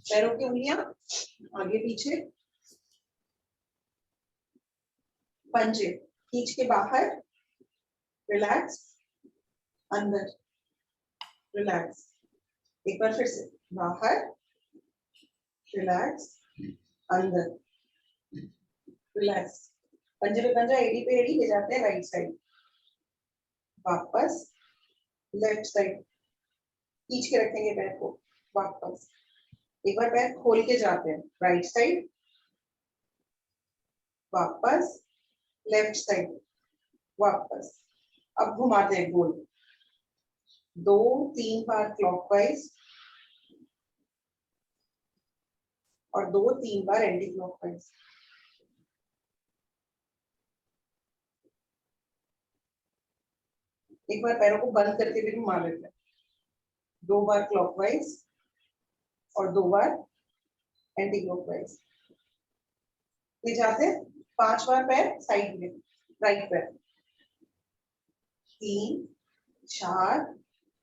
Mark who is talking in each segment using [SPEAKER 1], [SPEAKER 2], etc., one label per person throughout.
[SPEAKER 1] पैरों की उंगलियां आगे पीछे, पंजे खींच के बाहर, रिलैक्स, अंदर, रिलैक्स। एक बार फिर से बाहर, रिलैक्स, अंदर, रिलैक्स। पंजे पे पंजा, एड़ी पे एड़ी ले जाते हैं राइट साइड, वापस लेफ्ट साइड, खींच के रखेंगे पैर को, वापस। एक बार पैर खोल के जाते हैं राइट साइड, वापस लेफ्ट साइड, वापस। अब घुमाते हैं गोल, 2-3 बार क्लॉकवाइज और 2-3 बार एंटी क्लॉकवाइज। एक बार पैरों को बंद करके भी घुमा लेते हैं, 2 बार क्लॉकवाइज और 2 बार एंटी क्लॉकवाइज। ले जाते हैं 5 बार पैर साइड में, राइट पैर, 3, 4,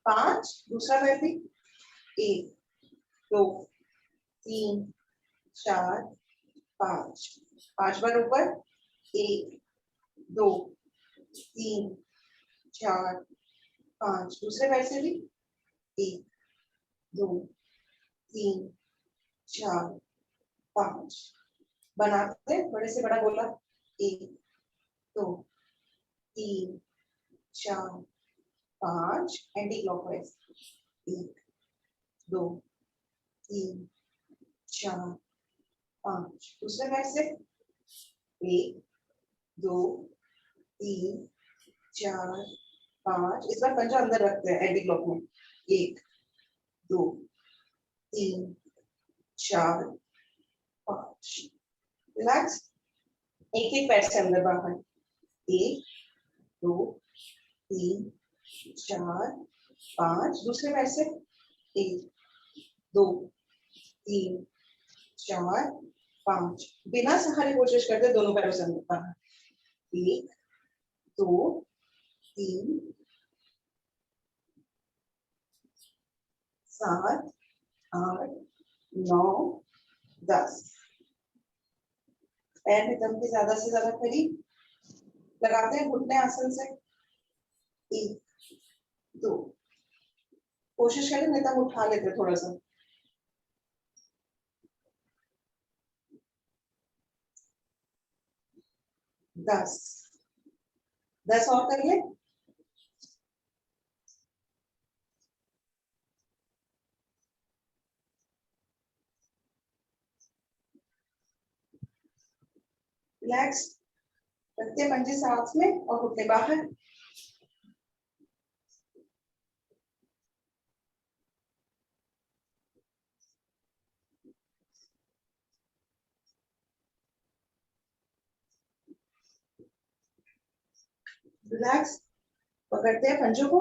[SPEAKER 1] 5, दूसरा पैर भी, 1, 2, 3, 4, 5, 5 बार ऊपर, 1, 2, 3, 4, 5, दूसरे पैर से भी, 1, 2, 3, 4, 5। बनाते हैं बड़े से बड़ा गोला, 1, 2, 3, 4, 5, एंटी क्लॉकवाइज, 1, 2, 3, 4, 5, दूसरे पैर से, 1, 2, 3, 4, 5। इस बार पंजा अंदर रखते हैं एंटी क्लॉक में, 1, 2, 3, 4, 5। रिलैक्स। एक एक पैर से अंदर बाहर, 1, 2, 3, 4, 5, दूसरे पैर से, 1, 2, 3, 4, 5। बिना सहारे कोशिश करते दोनों पैरों से अंदर बाहर, 1, 2, 3, 7, 8, 9, 10। पैर में दम के ज्यादा से ज्यादा करीब लगाते हैं घुटने आसन से, 1, 2, कोशिश करें नहीं तो उठा लेते थोड़ा सा, 10, 10 और कर ले। रिलैक्स, रखते पंजे साथ में और घुटने बाहर। रिलैक्स, पकड़ते हैं पंजों को,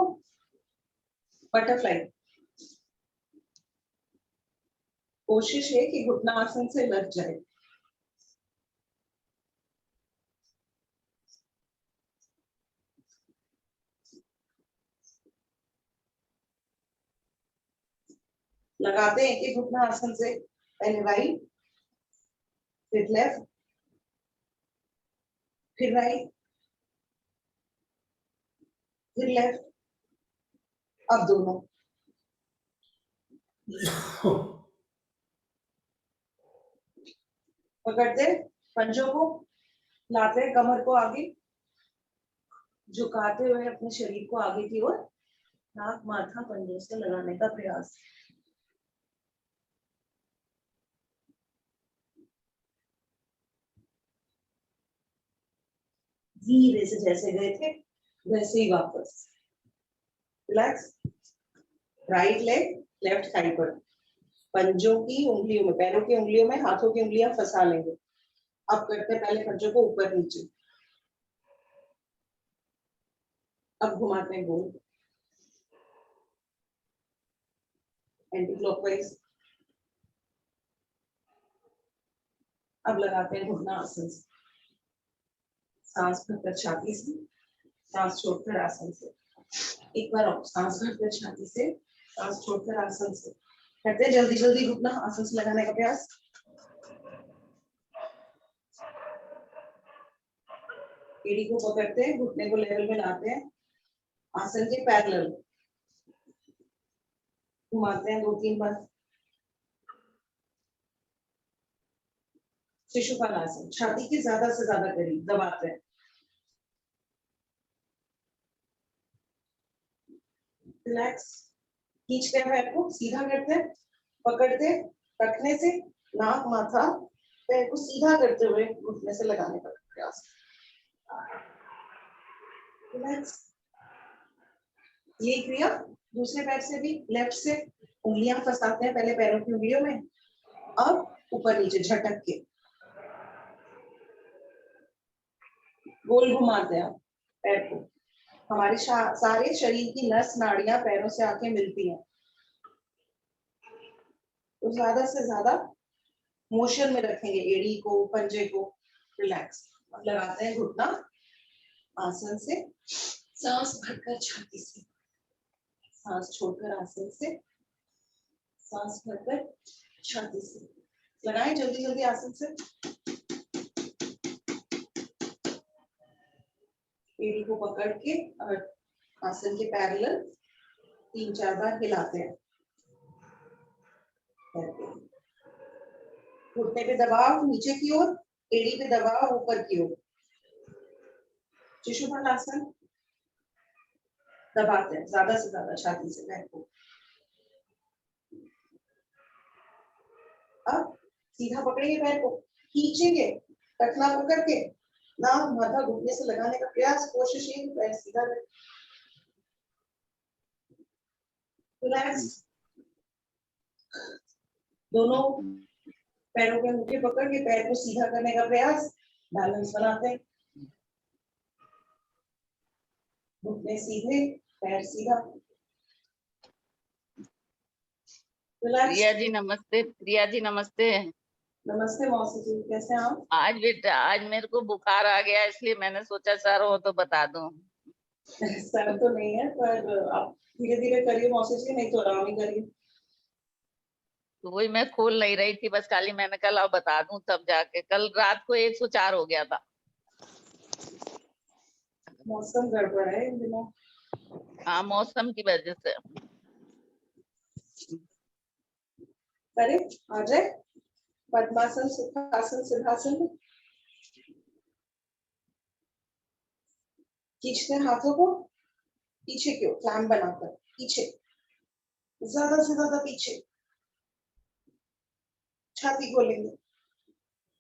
[SPEAKER 1] बटरफ्लाई। कोशिश है कि घुटना आसन से लग जाए। लगाते हैं कि घुटना आसन से, पहले राइट, फिर लेफ्ट, फिर राइट, फिर लेफ्ट, अब दोनों। पकड़ते पंजों को, लाते कमर को आगे, झुकाते हुए अपने शरीर को आगे की ओर, नाक माथा पंजों से लगाने का प्रयास। धीरे से जैसे गए थे वैसे ही वापस। Relax, right leg left thigh पर, पंजों की उंगलियों में, पैरों की उंगलियों में हाथों की उंगलियां फंसा लेंगे। अब करते पहले पंजों को ऊपर नीचे, अब घुमाते हैं गोल, एंटी क्लॉकवाइज। अब लगाते हैं घुटना आसन से, सांस भरकर छाती से, सांस छोड़कर आसन से। एक बार और सांस भरकर छाती से, सांस छोड़कर आसन से। करते हैं जल्दी जल्दी घुटना आसन से लगाने का प्रयास। एड़ी को पकड़ते हैं, घुटने को लेवल में लाते हैं, आसन के पैरेलल घुमाते हैं 2-3 बार। शिशुपाल आसन, छाती के ज्यादा से ज्यादा करीब दबाते हैं। रिलैक्स, खींचते हैं पैर को, सीधा करते हैं, पकड़ते रखने से नाक माथा पैर को सीधा करते हुए घुटने से लगाने का प्रयास। रिलैक्स, ये क्रिया दूसरे पैर से भी, लेफ्ट से उंगलियां फंसाते हैं पहले पैरों की उंगलियों में, अब ऊपर नीचे झटक के गोल घुमाते हैं पैर को। हमारे सारे शरीर की नस नाड़ियां पैरों से आके मिलती हैं, तो ज्यादा से ज्यादा मोशन में रखेंगे एड़ी को, पंजे को। रिलैक्स, अब लगाते हैं घुटना आसन से, सांस भरकर छाती से, सांस छोड़कर आसन से, सांस भरकर छाती से। लगाएं जल्दी जल्दी आसन से। एड़ी को पकड़ के और आसन के पैरेलल 3-4 बार हिलाते हैं। घुटने पे दबाव नीचे की ओर, एड़ी पे दबाव ऊपर की ओर। शिशुपाल आसन, दबाते हैं ज्यादा से ज्यादा छाती से पैर को। अब सीधा पकड़ेंगे पैर को, खींचेंगे टखना पकड़ के, नाक माथा घुटने से लगाने का प्रयास, कोशिश ये पैर सीधा रहे। रिलैक्स, दोनों पैरों के अंगूठे पकड़ के पैर को सीधा करने का प्रयास, बैलेंस बनाते हैं। घुटने सीधे, पैर सीधा।
[SPEAKER 2] प्रिया जी नमस्ते। प्रिया जी नमस्ते।
[SPEAKER 1] नमस्ते मौसी जी, कैसे हैं आप?
[SPEAKER 2] आज बेटा, आज मेरे को बुखार आ गया, इसलिए मैंने सोचा सर हो तो बता दूं।
[SPEAKER 1] सर तो नहीं है, पर आप धीरे धीरे करिए मौसी जी, नहीं तो आराम ही करिए।
[SPEAKER 2] तो वही मैं खोल नहीं रही थी, बस खाली मैंने कल अब बता दूं, तब जाके कल रात को 104 हो गया था।
[SPEAKER 1] मौसम गड़बड़ है इन दिनों।
[SPEAKER 2] हाँ, मौसम की वजह से।
[SPEAKER 1] करे आ जाए, पद्मासन, सुखासन, सिंहासन। खींचते हैं हाथों को पीछे की ओर, क्लैम्प बनाकर पीछे, ज्यादा से ज्यादा पीछे। छाती खोलेंगे,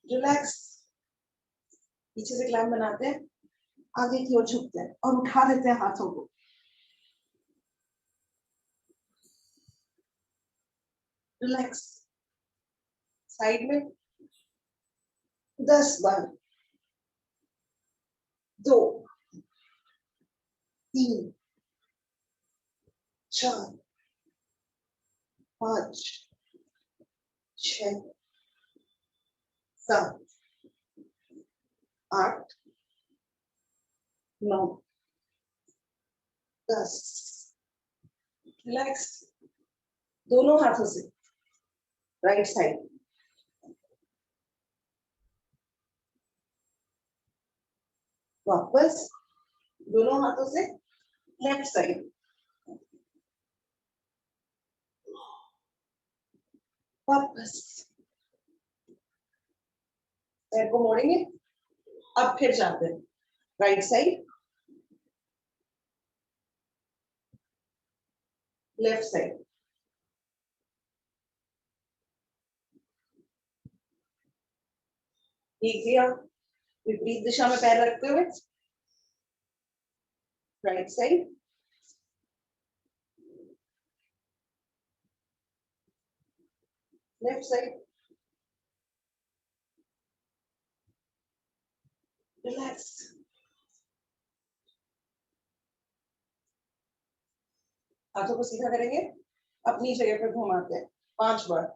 [SPEAKER 1] रिलैक्स, पीछे से क्लैम्प बनाते हैं, आगे की ओर झुकते हैं और उठा देते हैं हाथों को। रिलैक्स, साइड में 10 बार, 2, 3, 4, 5, 6, 7, 8, 9, 10। रिलैक्स, दोनों हाथों से राइट साइड, वापस दोनों हाथों से लेफ्ट साइड, वापस पैर को मोड़ेंगे। अब फिर जाते हैं राइट साइड, लेफ्ट साइड। एक दिया, विपरीत दिशा में पैर रखते हुए right side, left side. Relax, हाथों को सीधा करेंगे, अपनी जगह पर घुमाते हैं 5 बार,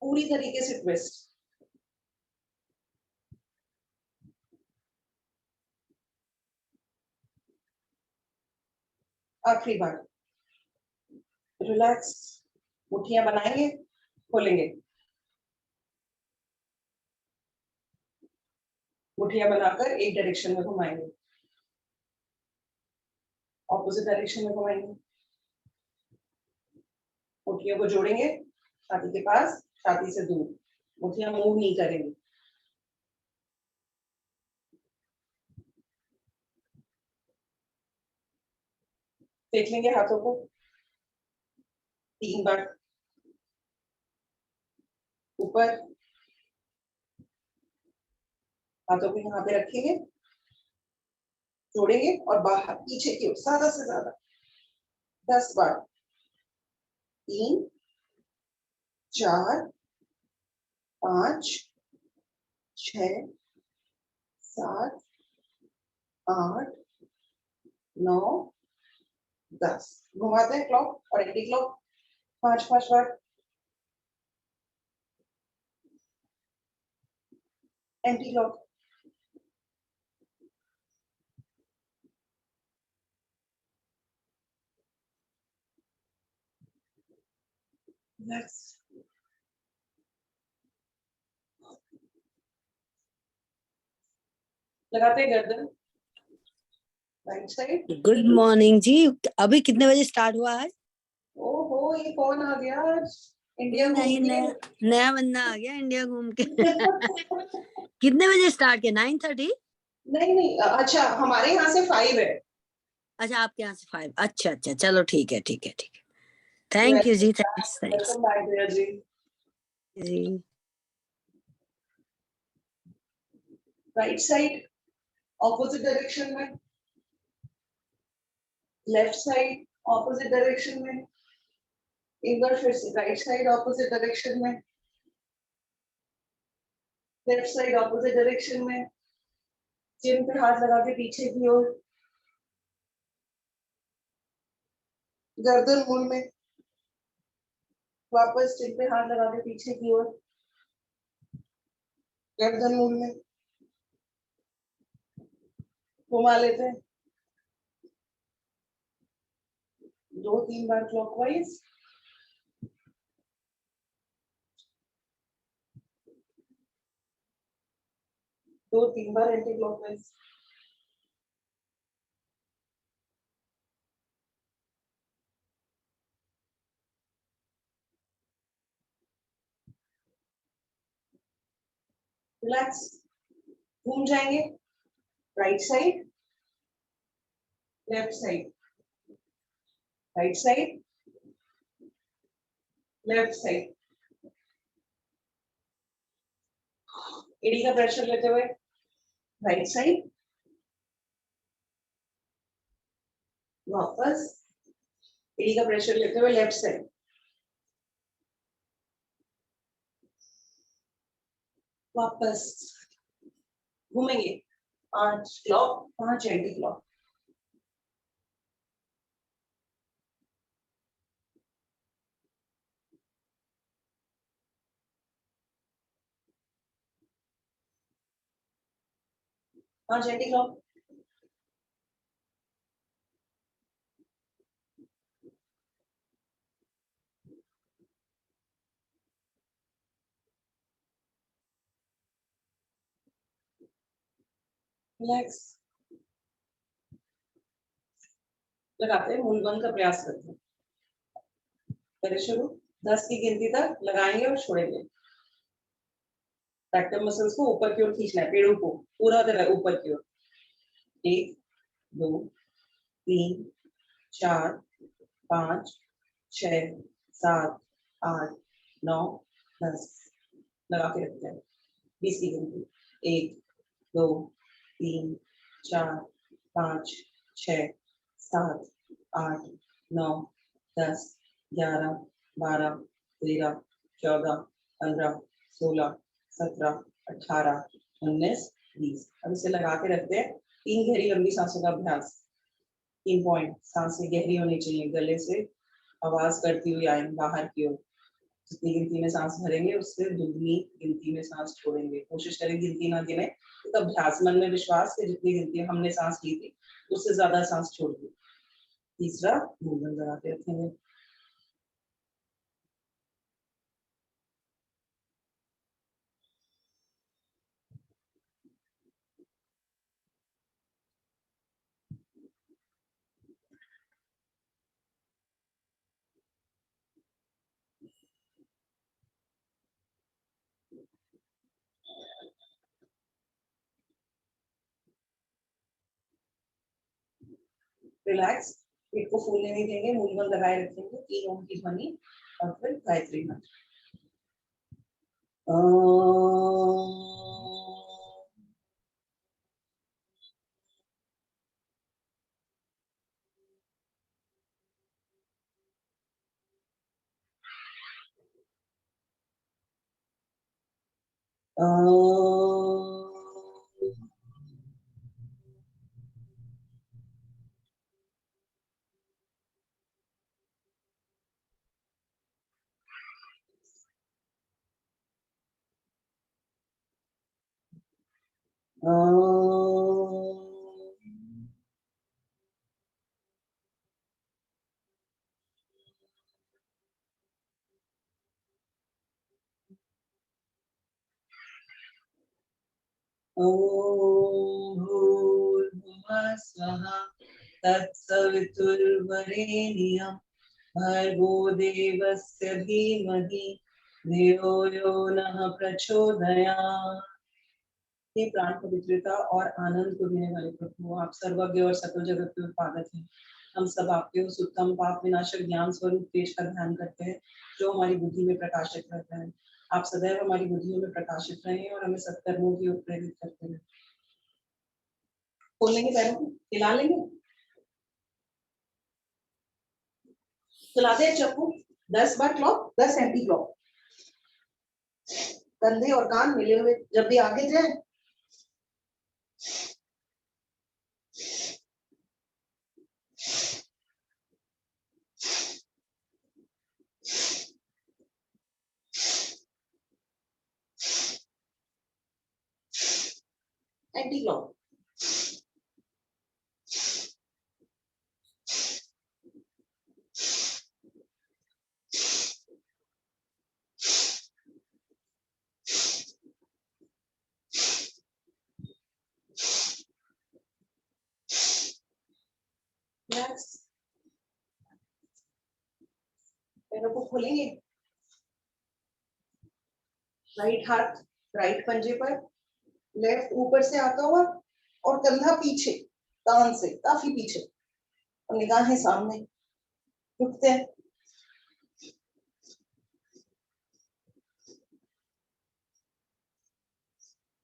[SPEAKER 1] पूरी तरीके से ट्विस्ट। आखिरी बार, रिलैक्स, मुट्ठियां बनाएंगे, खोलेंगे, मुट्ठियां बनाकर एक डायरेक्शन में घुमाएंगे, ऑपोजिट डायरेक्शन में घुमाएंगे, मुट्ठियों को जोड़ेंगे छाती के पास, छाती से दूर, मुट्ठियां मूव नहीं करेंगी। देख लेंगे हाथों को 3 बार, ऊपर, हाथों को यहाँ पे रखेंगे, जोड़ेंगे और बाहर पीछे की ओर ज्यादा से ज्यादा 10 बार, 3, 4, 5, 6, 7, 8, 9, 10। घुमाते हैं क्लॉक और एंटी क्लॉक 5-5 बार, एंटी क्लॉक, नेक्स्ट, लगाते हैं गर्दन राइट साइड।
[SPEAKER 3] गुड मॉर्निंग जी। अभी कितने बजे स्टार्ट हुआ है?
[SPEAKER 1] ओहो, ये कौन आ गया आज? इंडिया
[SPEAKER 3] नहीं,
[SPEAKER 1] घूम
[SPEAKER 3] नया
[SPEAKER 1] के।
[SPEAKER 3] नया बंदा आ गया इंडिया घूम के। कितने बजे स्टार्ट किया? 9:30?
[SPEAKER 1] नहीं नहीं, अच्छा हमारे यहाँ से 5 है।
[SPEAKER 3] अच्छा, आपके यहाँ से 5। अच्छा अच्छा, चलो ठीक है ठीक है ठीक है। थैंक यू जी, थैंक्स थैंक्स
[SPEAKER 1] वेलकम बैक भैया जी।
[SPEAKER 3] जी।
[SPEAKER 1] राइट साइड ऑपोजिट डायरेक्शन में, लेफ्ट साइड ऑपोजिट डायरेक्शन में, एक बार फिर से राइट साइड ऑपोजिट डायरेक्शन में, लेफ्ट साइड ऑपोजिट डायरेक्शन में, चिन पे हाथ लगा के पीछे की ओर, गर्दन मूल में, वापस चिन पे हाथ लगा के पीछे की ओर, गर्दन मूल में, घुमा लेते हैं 2-3 बार क्लॉकवाइज, दो तीन बार एंटी क्लॉकवाइज। रिलैक्स, घूम जाएंगे right side, left side, right side, left side, एड़ी का प्रेशर लेते हुए राइट साइड, वापस एड़ी का प्रेशर लेते हुए लेफ्ट साइड, वापस घूमेंगे 5 क्लॉक, 5 एंटी क्लॉक। पांच एंटी क्लॉक, रिलैक्स, लगाते हैं, मूल बंद का प्रयास करते हैं। करें शुरू, 10 की गिनती तक लगाएंगे और छोड़ेंगे। रेक्टम मसल्स को ऊपर की ओर खींचना है, पेड़ों को पूरा तरह ऊपर की ओर। 1, 2, 3, 4, 5, 6, 7, 8, 9, 10 लगा के रखते हैं। 20 की गिनती, 1, 2, 3, 4, 5, 6, 7, 8, 9, 10, 11, 12, 13, 14, 15, 16, 17, 18, 19, 20। अब इसे लगा के रखते हैं। 3 गहरी लंबी सांसों का अभ्यास। 3 पॉइंट, सांसें गहरी होनी चाहिए, गले से आवाज करती हुई आए बाहर की ओर। जितनी गिनती में सांस भरेंगे उससे दुगनी गिनती में सांस छोड़ेंगे। कोशिश करें गिनती ना गिने, तो अभ्यास, मन में विश्वास कि जितनी गिनती हमने सांस ली थी उससे ज्यादा सांस छोड़ दी। तीसरा, मूवमेंट लगाते रखेंगे। रिलैक्स, पेट को फूलने नहीं देंगे, मूलबल लगाए रखेंगे, 3 ओम की ध्वनि और फिर गायत्री मंत्र। ॐ भूर्भुवः स्वः तत्सवितुर्वरेण्यं भर्गो देवस्य धीमहि धियो यो नः प्रचोदयात्। हे प्राण पवित्रता और आनंद को देने वाले प्रभु, आप सर्वज्ञ और सकल जगत के उत्पादक हैं। हम सब आपके उस उत्तम पाप विनाशक ज्ञान स्वरूप तेज का ध्यान करते हैं जो हमारी बुद्धि में प्रकाशित रहता है। आप सदैव हमारी बुद्धियों में प्रकाशित रहें और हमें सत्कर्मों की ओर प्रेरित करते हैं। खोल लेंगे पैरों को, हिला लेंगे, चलाते हैं चप्पू 10 बार क्लॉक, 10 एंटी क्लॉक। कंधे और कान मिले हुए, जब भी आगे जाए एंटी क्लॉक। पैरों को खोलेंगे, राइट हाथ राइट पंजे पर, लेफ्ट ऊपर से आता हुआ और कंधा पीछे, कान से काफी पीछे और निगाहें सामने। रुकते हैं,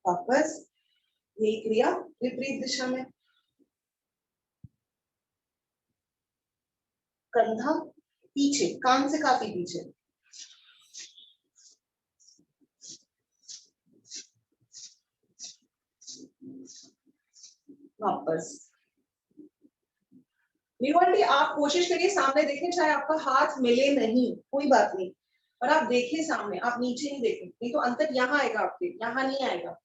[SPEAKER 1] वापस यही क्रिया विपरीत दिशा में। कंधा पीछे, कान से काफी पीछे, वापस। मीवांटी आप कोशिश करिए सामने देखें, चाहे आपका हाथ मिले नहीं कोई बात नहीं, पर आप देखें सामने, आप नीचे नहीं देखें, नहीं तो अंतर यहाँ आएगा, आपके यहाँ नहीं आएगा।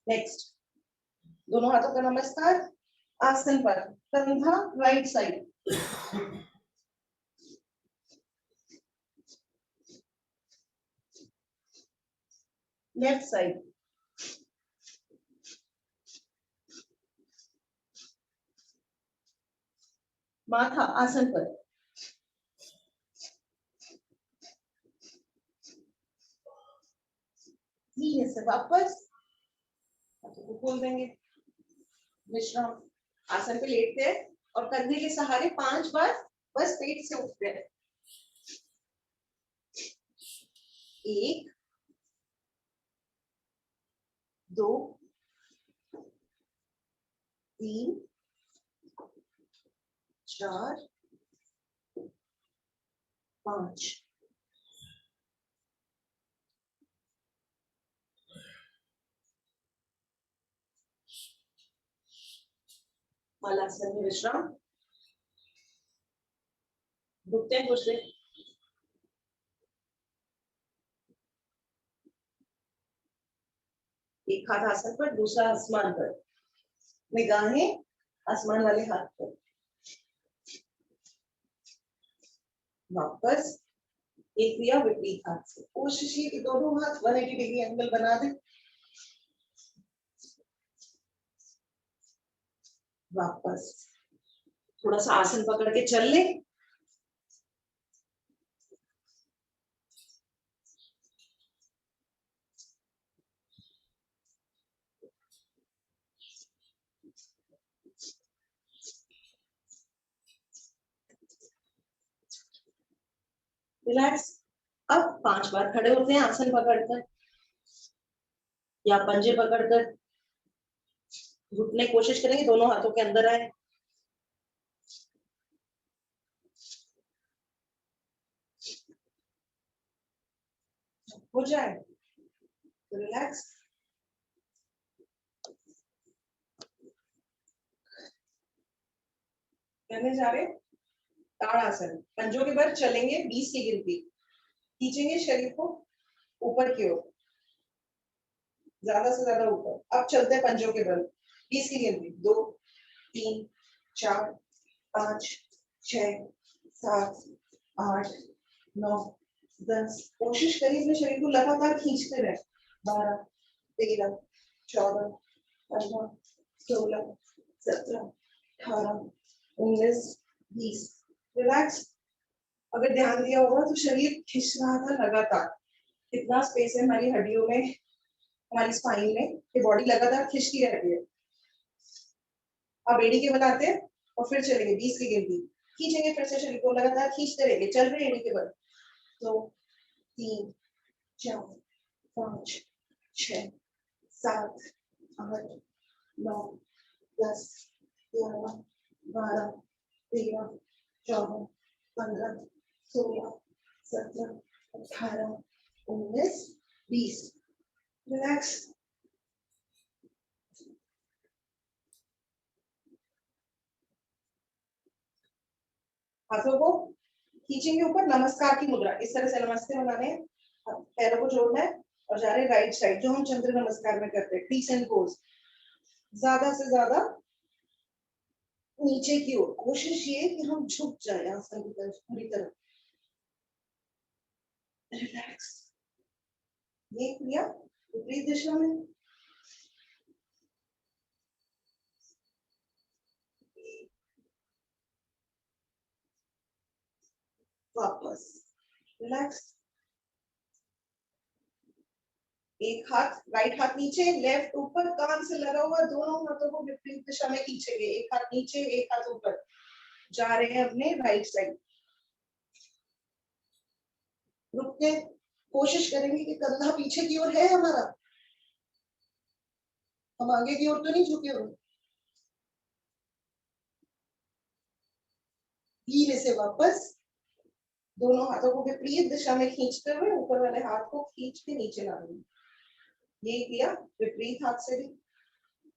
[SPEAKER 1] नेक्स्ट, दोनों हाथों का नमस्कार, आसन पर, कंधा राइट साइड, लेफ्ट साइड, माथा आसन पर, धीरे से वापस हाथों को खोल देंगे, विश्राम। आसन पे लेटते हैं और कंधे के सहारे 5 बार बस पेट से उठते हैं। 1 2 3 4 5। मालासन में विश्राम, रुकते हैं कुछ देर। एक हाथ आसन पर, दूसरा आसमान पर, निगाहें आसमान वाले हाथ पर। वापस एक क्रिया विपरीत हाथ से, कोशिश ये कि दोनों हाथ 180 डिग्री एंगल बना दें। वापस थोड़ा सा आसन पकड़ के चल ले, रिलैक्स। अब 5 बार खड़े होते हैं आसन पकड़कर या पंजे पकड़कर, घुटने कोशिश करेंगे दोनों हाथों के अंदर आए। हो जाए तो रिलैक्स। करने जा रहे ताड़ासन। पंजों के बल चलेंगे 20 की गिनती, खींचेंगे शरीर को ऊपर की ओर, ज्यादा से ज्यादा ऊपर। अब चलते हैं पंजों के बल 20 की गिनती, 2 3 4 5 6 7 8 9 10। कोशिश करिए अपने शरीर को लगातार खींचते रहे। 12 13 14 15 16 17 18 19 20। रिलैक्स। अगर ध्यान दिया होगा तो शरीर खिंच रहा था लगातार। कितना स्पेस है हमारी हड्डियों में, हमारी स्पाइन में, ये बॉडी लगातार खिंचती रहती है। अब एड़ी के बल आते हैं और फिर चलेंगे 20 की गिनती, खींचेंगे फिर से शरीर को लगातार खींचते रहेंगे। चल रहे एड़ी के बल 2 3 4 5 6 7 8 9 10 11 12 13 14 15 16 17 18 19 20। रिलैक्स। हाथों को खींचेंगे ऊपर, नमस्कार की मुद्रा, इस तरह से नमस्ते बनाने हैं। पैरों को जोड़ना है और जा रहे हैं राइट साइड, जो हम चंद्र नमस्कार में करते हैं, क्रीसेंट पोज। ज्यादा से ज्यादा नीचे की ओर, कोशिश ये कि हम झुक जाए आसन की तरफ पूरी तरह। रिलैक्स। ये क्रिया विपरीत दिशा में। वापस रिलैक्स। एक हाथ, राइट हाथ नीचे, लेफ्ट ऊपर, कान से लगा हुआ, दोनों हाथों को विपरीत दिशा में खींचेंगे। एक हाथ नीचे, एक हाथ ऊपर, जा रहे हैं अपने राइट साइड। रुक के कोशिश करेंगे कि कंधा पीछे की ओर है हमारा, हम आगे की ओर तो नहीं झुके हुए। धीरे से वापस, दोनों हाथों को विपरीत दिशा में खींचते हुए ऊपर वाले हाथ को खींच के नीचे लाएंगे। यही किया विपरीत हाथ से भी,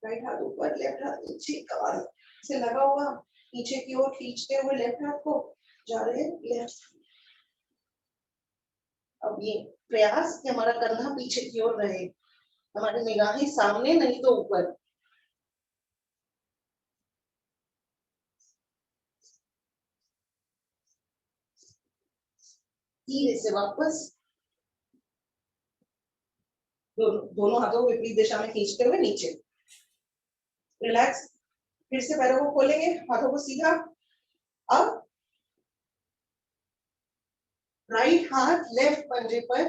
[SPEAKER 1] राइट हाथ ऊपर, लेफ्ट हाथ नीचे, कान से लगा हुआ, पीछे की ओर खींचते हुए लेफ्ट हाथ को, जा रहे हैं लेफ्ट। अब ये प्रयास कि हमारा कंधा पीछे की ओर रहे, हमारी निगाहें सामने नहीं तो ऊपर। धीरे से वापस, दोनों हाथों को विपरीत दिशा में खींचते हुए नीचे। रिलैक्स। फिर से पैरों को खोलेंगे, हाथों को सीधा। अब राइट हाथ लेफ्ट पंजे पर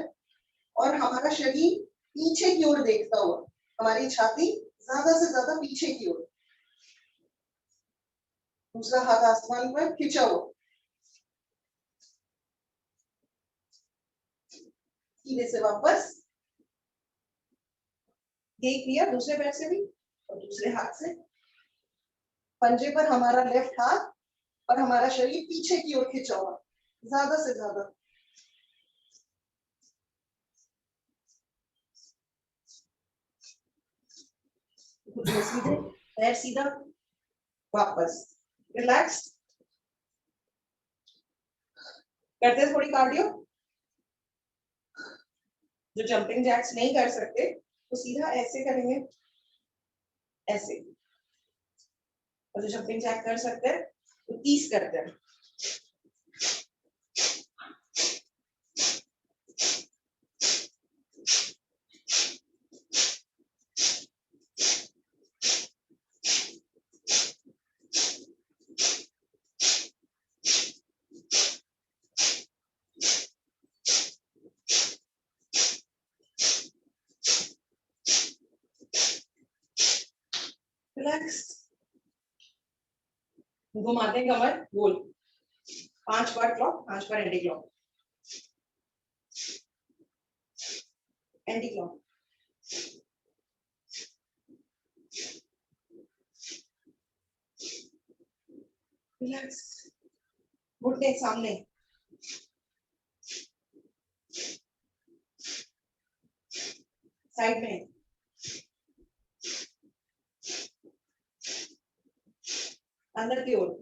[SPEAKER 1] और हमारा शरीर पीछे की ओर देखता हुआ, हमारी छाती ज्यादा से ज्यादा पीछे की ओर, दूसरा हाथ आसमान पर खिंचा हुआ। धीरे से वापस, यही किया दूसरे पैर से भी और दूसरे हाथ से। पंजे पर हमारा लेफ्ट हाथ और हमारा शरीर पीछे की ओर खिंचा हुआ, ज्यादा से ज्यादा। सीधे, पैर सीधा, वापस। रिलैक्स। करते हैं थोड़ी कार्डियो। जो जंपिंग जैक्स नहीं कर सकते तो सीधा ऐसे करेंगे, ऐसे। और जो जंपिंग जैक कर सकते हैं तो 30 करते हैं। रिलैक्स। घुमाते हैं कमर गोल, 5 बार क्लॉक, 5 बार anti clock. Anti clock, relax, घुटने सामने, साइड में, अंदर की ओर,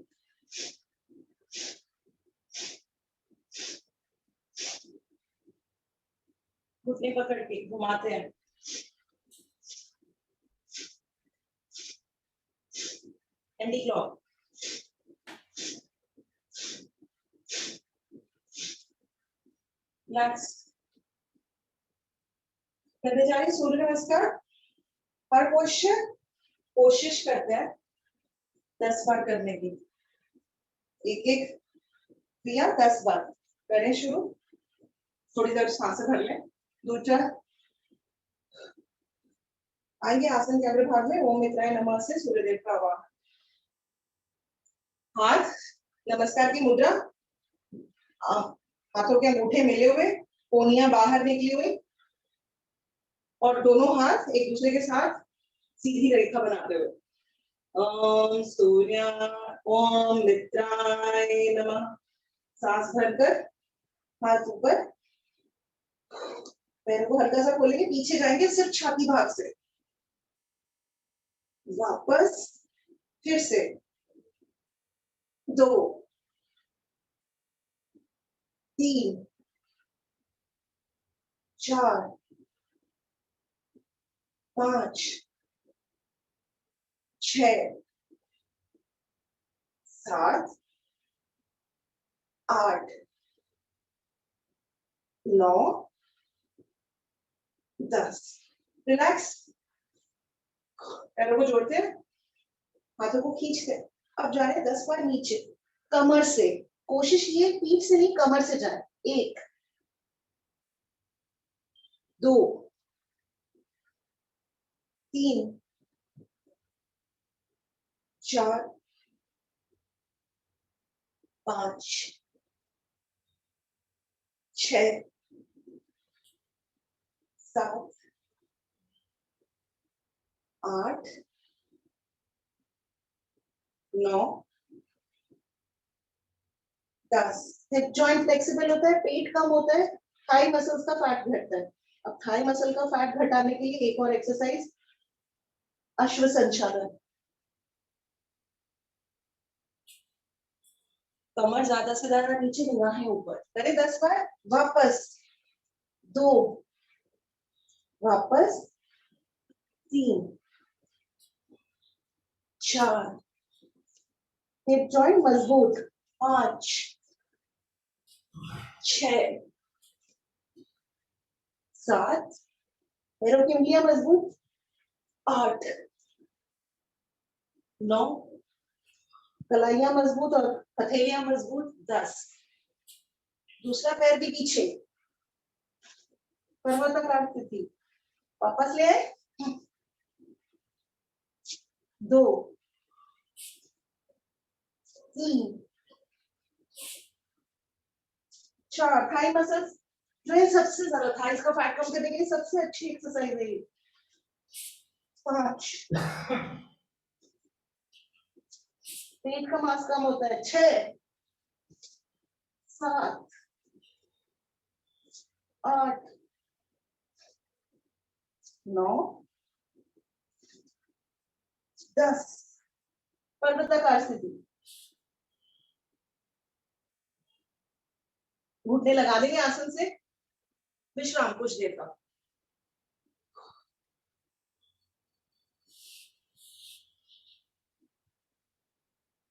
[SPEAKER 1] घुटने पकड़ के घुमाते हैं, एंटी क्लॉक, रिलैक्स, करने जा रहे हैं सूर्य नमस्कार। हर क्वेश्चन कोशिश करते हैं 10 बार करने की, एक एक क्रिया 10 बार करें शुरू। थोड़ी देर सांसें भर लें। दूसरा, आइए आसन के अग्र भाग में ओम मित्राय नमः से सूर्यदेव का आवाहन। हाथ नमस्कार की मुद्रा, हाथों के अंगूठे मिले हुए, कोहनियां बाहर निकली हुई और दोनों हाथ एक दूसरे के साथ सीधी रेखा बनाते हुए। ओम सूर्य ओम मित्राय नमः। सांस भरकर हाथ ऊपर, पैरों को हल्का सा खोलेंगे, पीछे जाएंगे सिर्फ छाती भाग से, वापस फिर से 2 3 4 5 6 7 8 9 10। रिलैक्स, पैरों को जोड़ते हैं, हाथों को खींचते हैं। अब जा रहे हैं 10 बार नीचे, कमर से। कोशिश ये पीठ से नहीं, कमर से जाए। 1 2 3 4 5 6 7 8 9 10। हिप जॉइंट फ्लेक्सिबल होता है, पेट कम होता है, थाई मसल्स का फैट घटता है। अब थाई मसल का फैट घटाने के लिए एक और एक्सरसाइज, अश्व संचालन। कमर ज्यादा से ज्यादा नीचे, निगाहें ऊपर, करें 10 बार। वापस 2 वापस 3 4, हिप जॉइंट मजबूत, 5 6 7, पैरों की उंगलियां मजबूत, 8 9, कलाइयां मजबूत और हथेलियां मजबूत, 10। दूसरा पैर भी पीछे, पर्वताकार स्थिति, वापस ले आए। 2 3 4, थाई मसल्स जो है सबसे ज्यादा, थाइस का फैट कम करने के लिए सबसे अच्छी एक्सरसाइज है ये। 5, पेट का मांस कम होता है। 6 7 8 9 10, पर्वताकार स्थिति। घुटने लगा देंगे आसन से, विश्राम कुछ देर का।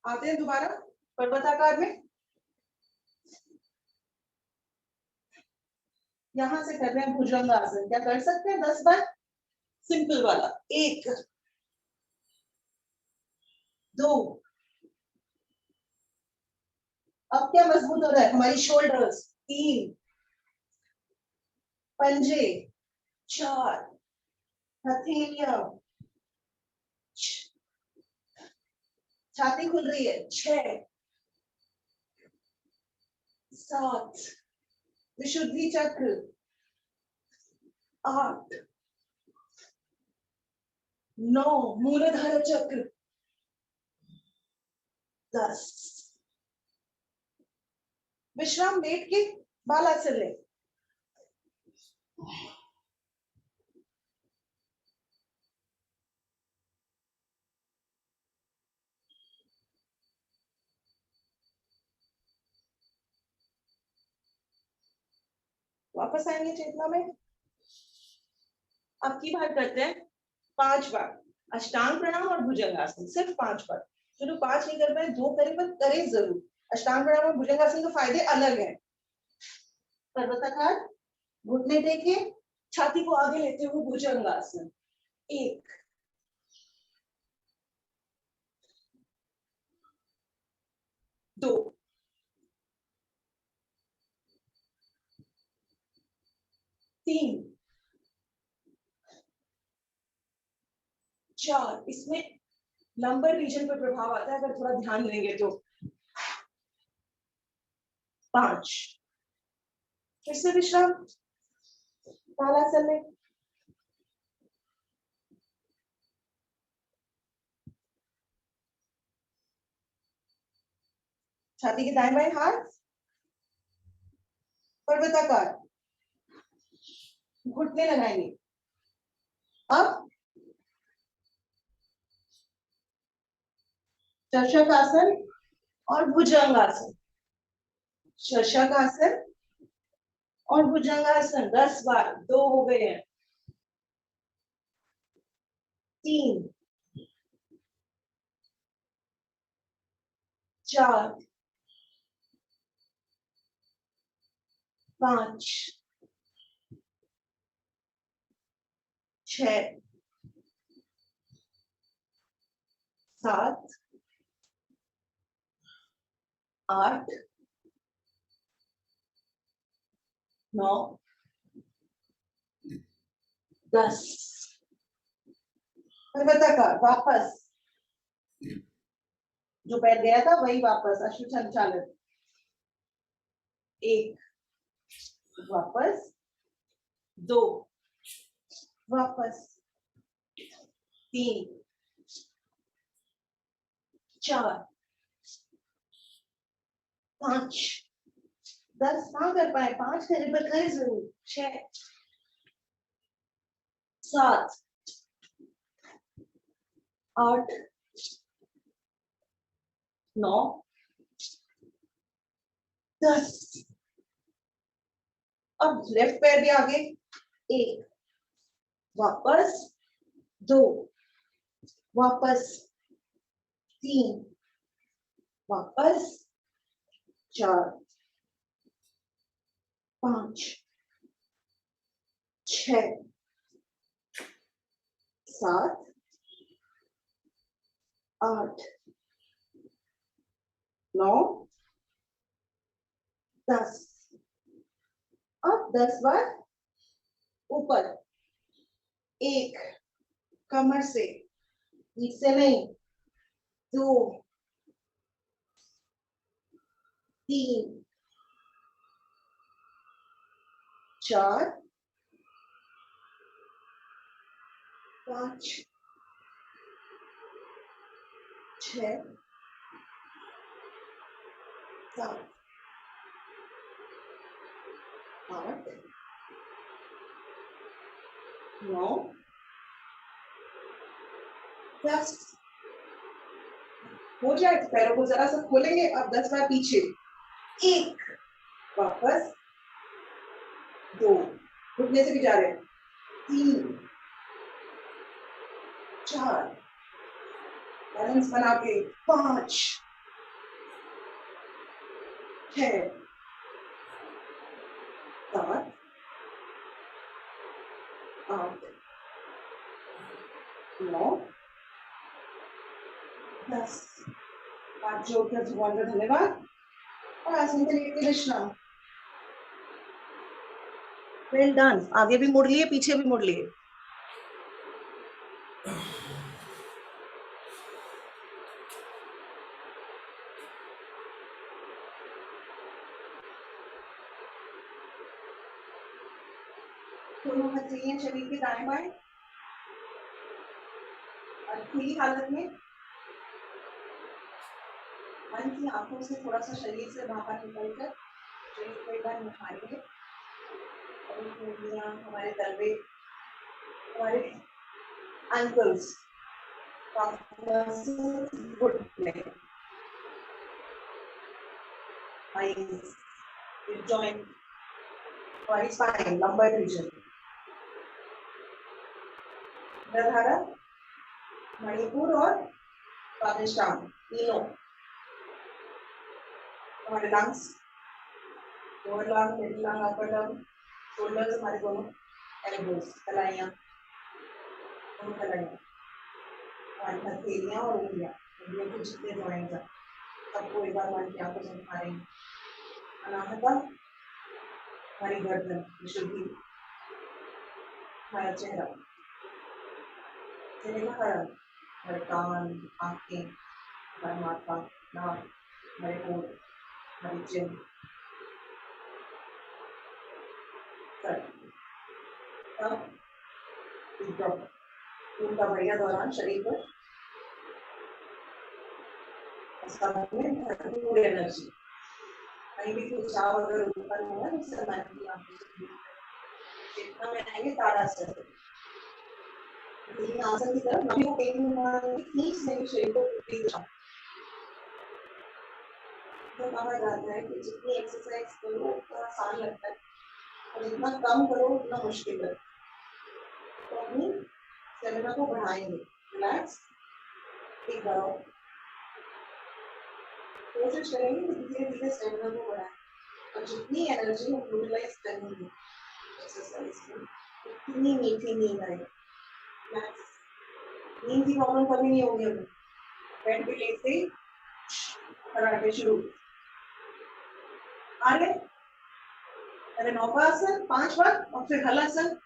[SPEAKER 1] आते हैं दोबारा पर्वताकार में। यहां से कर रहे हैं भुजंग आसन। क्या कर सकते हैं 10 बार? सिंपल वाला। 1 2, अब क्या मजबूत हो रहा है? हमारी शोल्डर्स। 3 पंजे, 4 हथेलियां, छाती खुल रही है। 6 7, विशुद्धि चक्र, 8 9 मूलाधार चक्र 10 विश्राम लेट के बालासन ले वापस आएंगे चेतना में। अब की बार करते हैं 5 बार अष्टांग प्रणाम और भुजंगासन, सिर्फ 5 बार। चलो 5 नहीं कर पाए 2 करें, पर करें जरूर। अष्टांग प्रणाम और भुजंगासन के फायदे अलग हैं। पर्वताकार, घुटने टेके, छाती को आगे लेते हुए भुजंगासन। 1 2 3 4, इसमें लंबर रीजन पर प्रभाव आता है अगर थोड़ा ध्यान देंगे तो। 5 फिर से विश्राम बालासन में। छाती के दाएं बाएं हाथ पर्वताकार, घुटने लगाएंगे। अब शशकासन और भुजंगासन, शशकासन और भुजंगासन 10 बार, 2 हो गए हैं। 3 4 5 6 7 8 9 10 पर्वताकार, वापस जो पैर गया था वही वापस अश्व संचालन। 1 वापस, 2 वापस, 3 4 5 10 ना कर पाए 5 करने पर करें जरूर। 6 7 8 9 10। अब लेफ्ट पैर भी आगे। 1 वापस, 2 वापस, 3 वापस, 4 5 6 7 8 9 10। अब 10 बार ऊपर। 1 कमर से, पीठ से नहीं। 2 3 4 5 6 7 8 9 10। हो जाए तो पैरों को जरा सा खोलेंगे। अब 10 बार पीछे। 1 वापस, 2 घुटने से भी जा रहे हैं। 3 4 बैलेंस बना के। 5 6 7 8 9 10। हाथ जोड़कर भगवान का धन्यवाद और आसन के लिए विश्राम। Well done. आगे भी मुड़ लिए, पीछे भी मुड़ लिए। दोनों हाथ चाहिए शरीर के दाएं बाएं और खुली हालत में मन की आंखों से थोड़ा सा शरीर से बाहर निकलकर शरीर को एक बार निखारेंगे और उंगलियां हमारे तलवे हमारे एंकल्स घुटने आईज जॉइंट हमारी स्पाइन लंबर रीजन मूलाधार मणिपुर और स्वादिष्टांग तीनों हमारे lungs lower lung middle lung upper lung shoulders हमारे दोनों एल्बोस कलाइयां दोनों कलाइयां हमारी हथेलियां और उंगलियां उंगलियों के जितने जॉइंट्स हैं सबको एक बार मन की आंखों से दिखाएंगे अनाहता हमारी गर्दन विशुद्धि हमारा चेहरा चेहरे का हर अंग हमारे कान आंखें हमारा माथा नाक हमारे होंठ हमारी चिन खून का बढ़िया दौरान शरीर पर भरपूर एनर्जी कहीं भी खिंचाव अगर ऊपर हुआ तो उससे मन की आंखों से चेतना में आएंगे ताड़ासन आसन की तरफ नमी को खींच लेंगे शरीर को ऊपरी दिशा तो कहा जाता है कि जितनी एक्सरसाइज करो उतना आसान लगता है और जितना कम करो उतना मुश्किल है तो अपनी स्टेमिना को बढ़ाएंगे रिलैक्स एक बार कोशिश करेंगे कि धीरे धीरे स्टेमिना को बढ़ाएं और जितनी एनर्जी हम यूटिलाइज करेंगे एक्सरसाइज में उतनी मीठी नींद आएगी नींद की प्रॉब्लम कभी नहीं होगी हमें बेड पे लेते ही कराटे शुरू आगे पहले नौकासन 5 बार और फिर हलासन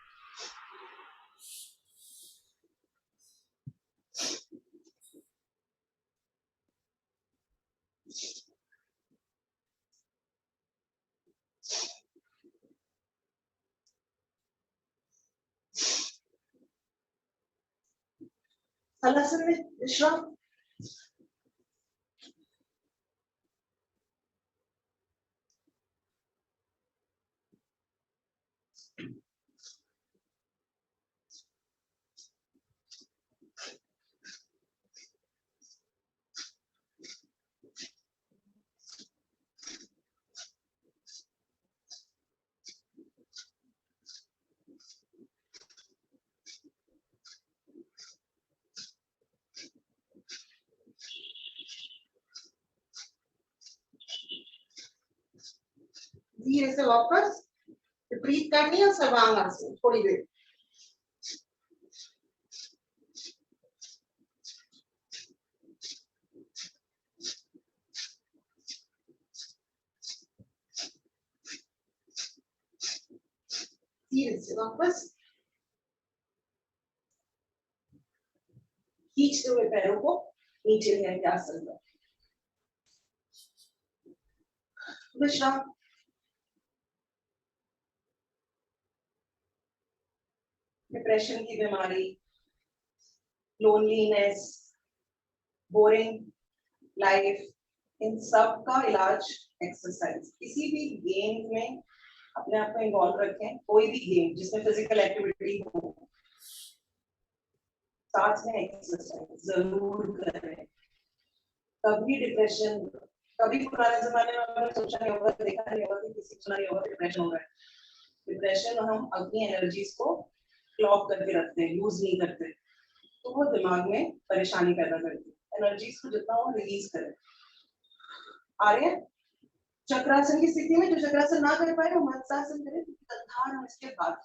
[SPEAKER 1] हलासन में विश्राम धीरे से वापस विपरीत करनी है सर्वांगासन थोड़ी देर धीरे से वापस खींचते हुए पैरों को नीचे ले आएंगे आसन में विश्राम डिप्रेशन की बीमारी लोनलीनेस बोरिंग लाइफ इन सब का इलाज एक्सरसाइज किसी भी गेम में अपने आप को इन्वॉल्व रखें कोई भी गेम जिसमें फिजिकल एक्टिविटी हो साथ में एक्सरसाइज जरूर करें कभी डिप्रेशन कभी पुराने जमाने में हमने सोचा नहीं होगा देखा नहीं होगा कि किसी को सुना नहीं होगा डिप्रेशन हो रहा है डिप्रेशन हम अपनी एनर्जीज को क्लॉक करके रखते हैं यूज नहीं करते तो वो दिमाग में परेशानी पैदा करती है एनर्जीज को जितना हो रिलीज करें आ रहे हैं चक्रासन की स्थिति में जो चक्रासन ना कर पाए वो मत्स्यासन करें तथा हम इसके बाद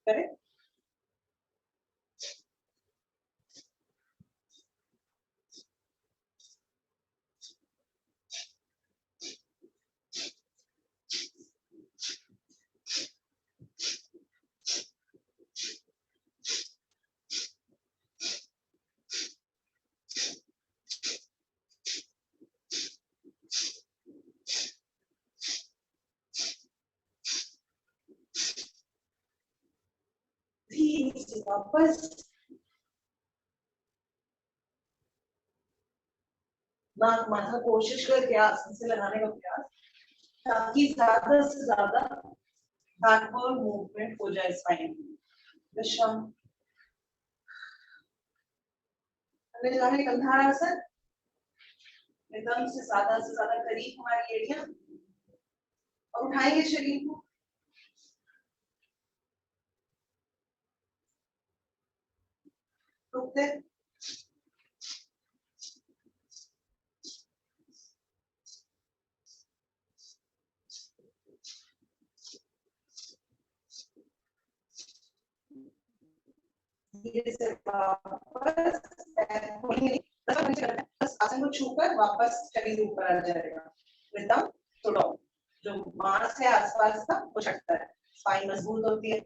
[SPEAKER 1] करें वापस, नाक माथा कोशिश कर आसन से लगाने का प्रयास, ताकि ज्यादा से ज्यादा बैकवर्ड मूवमेंट हो जाए स्पाइन की। विश्राम। हमें जाने कंधारासन, एकदम से ज्यादा करीब हमारी एड़ियां, और उठाएंगे शरीर को। रुकते, धीरे से वापस, बस आसन को छूकर वापस शरीर ऊपर आ जाएगा। विदाउट थोड़ा जो मांस है आसपास का वो छटता है, स्पाइन मजबूत होती है।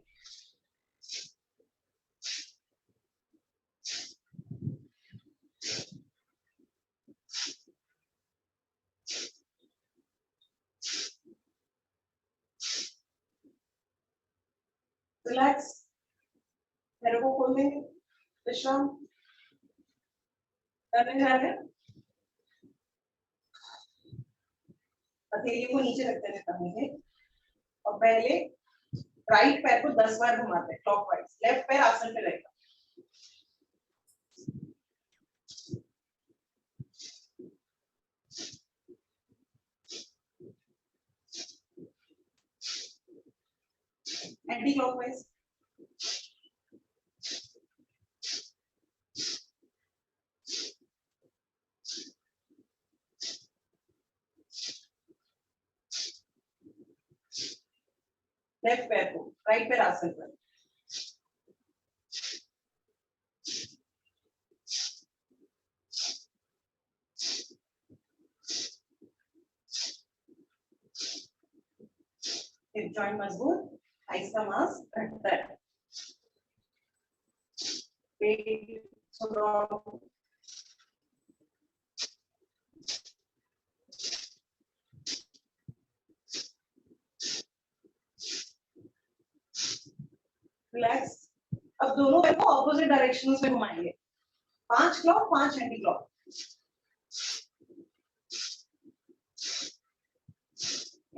[SPEAKER 1] रिलैक्स, पैरों को खोल देंगे, विश्राम करने जा रहे हैं। हथेलियों को नीचे रखते हुए करेंगे, और पहले राइट पैर को 10 बार घुमाते हैं क्लॉकवाइज, लेफ्ट पैर आसन पे रहेगा। एंटी क्लॉकवाइज, लेफ्ट पैर को राइट पैर आसन पर। हिप जॉइंट मजबूत, थाइस का मांस घटता है, पेट थोड़ा रिलैक्स। अब दोनों पैर को ऑपोजिट डायरेक्शंस में घुमाएंगे, 5 clock 5 anti clock.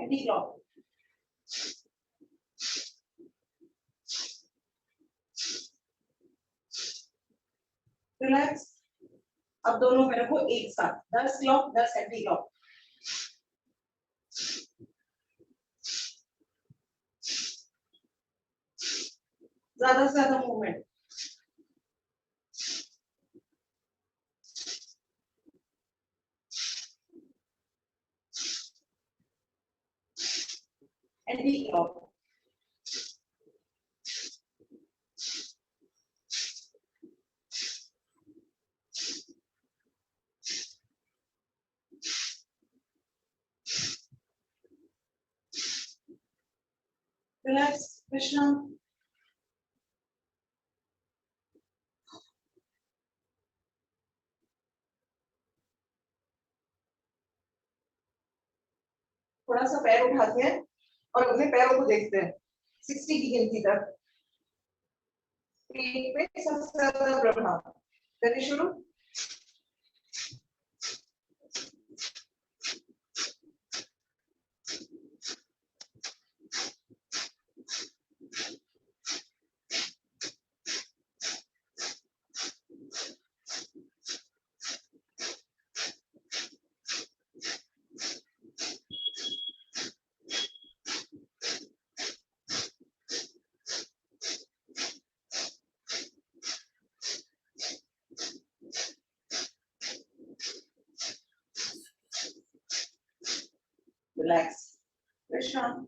[SPEAKER 1] Anti clock, relax. अब दोनों पैरों को एक साथ 10 क्लॉक 10 एंटी क्लॉक। ज्यादा से ज्यादा मूवमेंट, एंटी क्लॉक, रिलैक्स, विश्राम। थोड़ा सा पैर उठाते हैं और अपने पैरों को देखते हैं 60 की गिनती तक। पेट पे सबसे ज्यादा प्रभाव, करिए शुरू। रिलैक्स, विश्राम।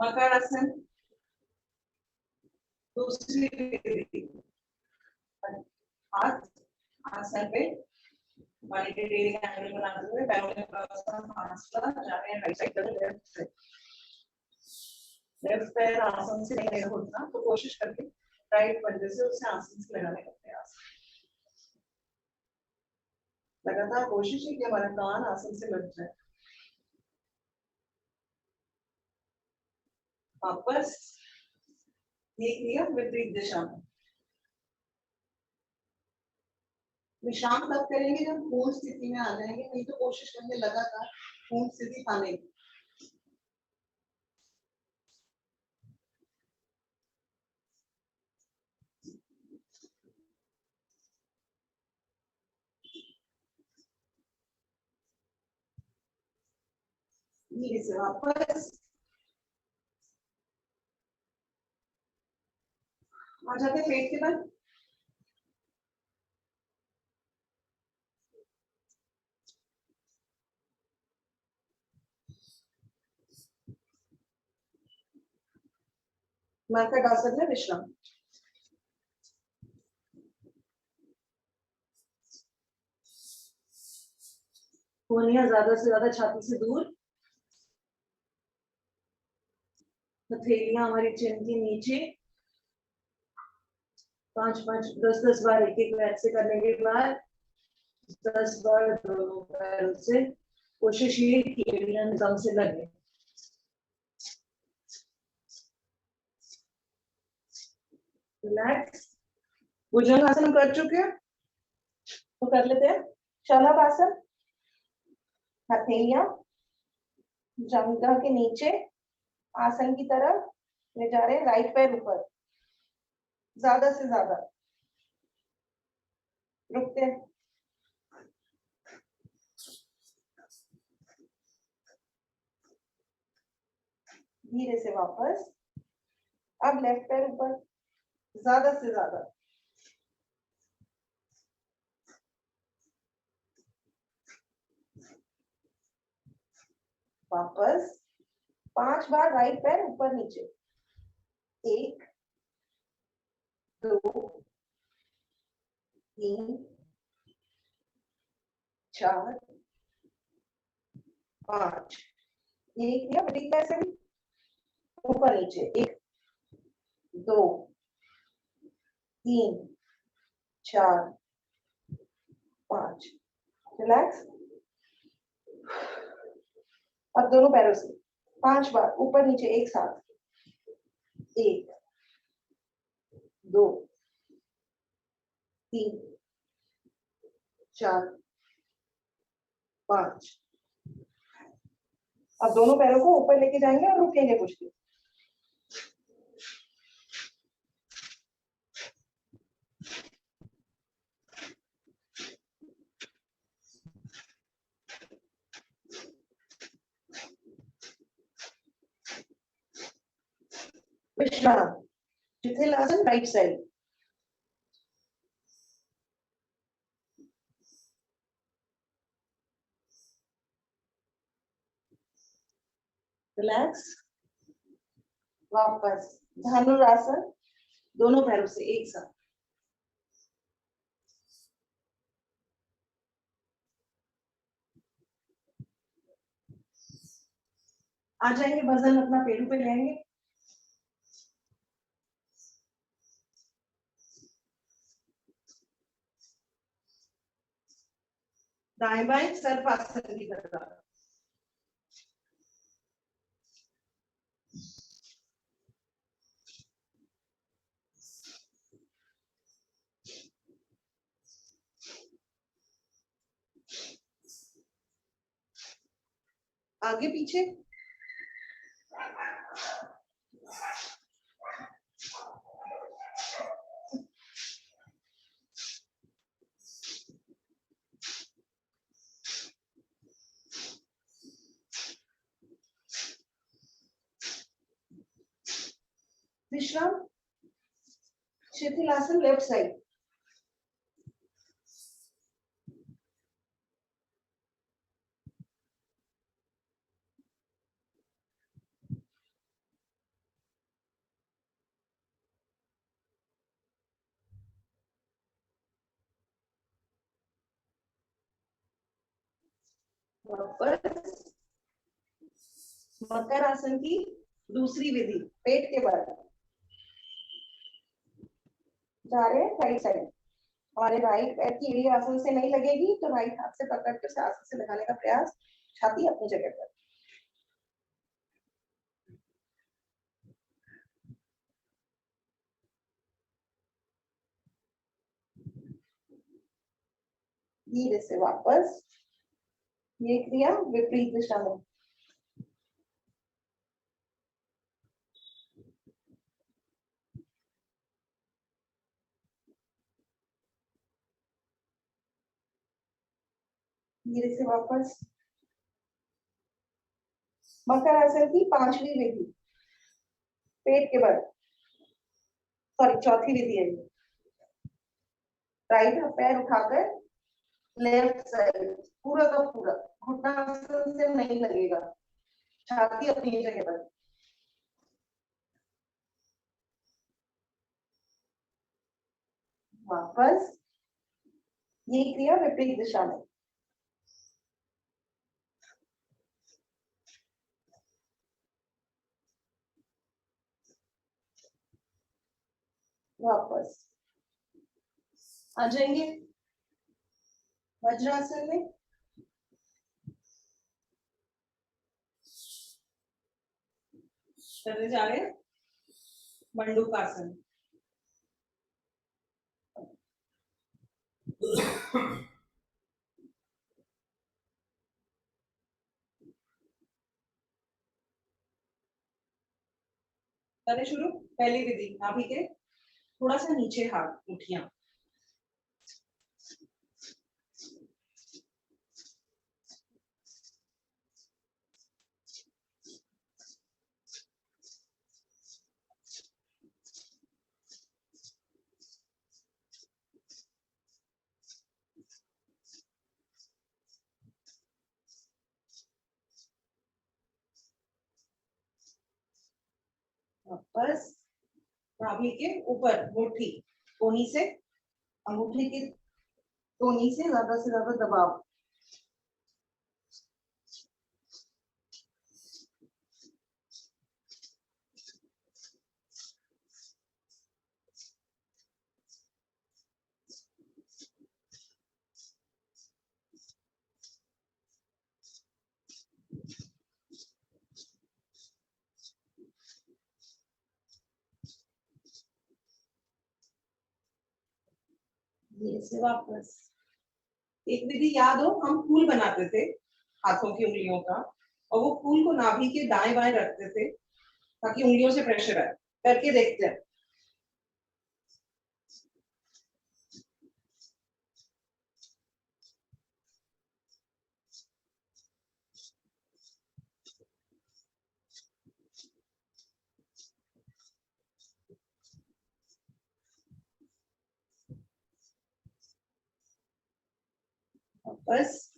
[SPEAKER 1] मकरासन, दूसरी विधि, हाथ आसन पे मॉनिटरी एंगल बनाते हुए पैरों में फासला जाने राइट साइड तरफ लेफ्ट से, लेफ्ट पैर आसन से नहीं उठना, तो कोशिश करके राइट पंजे से उसे आसन से लगाने का प्रयास। लगातार कोशिश है कि हमारा कान आसन से लग जाए। वापस देख लिया, विपरीत दिशा में। विश्राम तब करेंगे जब पूर्ण स्थिति में आ जाएंगे, नहीं तो कोशिश करेंगे लगातार पूर्ण स्थिति पाने की। धीरे से वापस आ जाते पेट के बल। मरकट आसन में विश्राम। कोहनियां ज्यादा से ज्यादा छाती से दूर, हथेलियां हमारी चिन के नीचे। 5-5, 10-10 बार एक एक पैर से करने के बाद 10 बार दोनों पैरों से। कोशिश ये कि एड़ियां निजाम से लगे। रिलैक्स। भुजंगासन कर चुके हैं तो कर लेते हैं शलभासन। हथेलियां जंघा के नीचे आसन की तरफ ले जा रहे हैं, राइट पैर ऊपर ज्यादा से ज्यादा। रुकते हैं। धीरे से वापस। अब लेफ्ट पैर ऊपर ज्यादा से ज्यादा। वापस 5 बार राइट पैर ऊपर नीचे। 1 2 3 4 5। ये किया बड़ी पैर से भी ऊपर नीचे। 1 2 3 4 5। रिलैक्स। अब दोनों पैरों से 5 बार ऊपर नीचे एक साथ। 1 2 3 4 5। अब दोनों पैरों को ऊपर लेके जाएंगे और रुकेंगे कुछ देर। विश्राम। शिथिलासन राइट साइड। रिलैक्स। वापस धनुरासन, दोनों पैरों से एक साथ। आ जाएंगे, वजन अपना पेड़ों पे लेंगे। दाएं बाएं सर्पासन की तरफ। आगे पीछे। विश्राम। शिथिलासन लेफ्ट साइड। वापस मकर आसन की दूसरी विधि, पेट के बल जा रहे हैं राइट साइड। हमारे राइट पैर की एड़ी आसन से नहीं लगेगी तो राइट हाथ से पकड़ के उसे आसन से लगाने का प्रयास। छाती अपनी जगह पर। धीरे से वापस, ये क्रिया विपरीत दिशा में। धीरे से वापस। मकर आसन की 5वीं विधि, पेट के बल, सॉरी 4थी विधि है। राइट पैर उठाकर लेफ्ट साइड पूरा का पूरा, घुटना आसन से नहीं लगेगा, छाती अपनी जगह पर। वापस, ये क्रिया विपरीत दिशा में। वापस आ जाएंगे वज्रासन में। चले जा रहे हैं मंडूकासन। करें शुरू। पहली विधि, नाभि के थोड़ा सा नीचे हाथ, मुठियां। वापस, नाभि के ऊपर मुट्ठी, कोहनी से अंगूठी की कोहनी से ज्यादा दबाव। धीरे से वापस। एक विधि याद हो, हम फूल बनाते थे हाथों की उंगलियों का, और वो फूल को नाभि के दाएं बाएं रखते थे ताकि उंगलियों से प्रेशर आए। करके देखते हैं। वापस।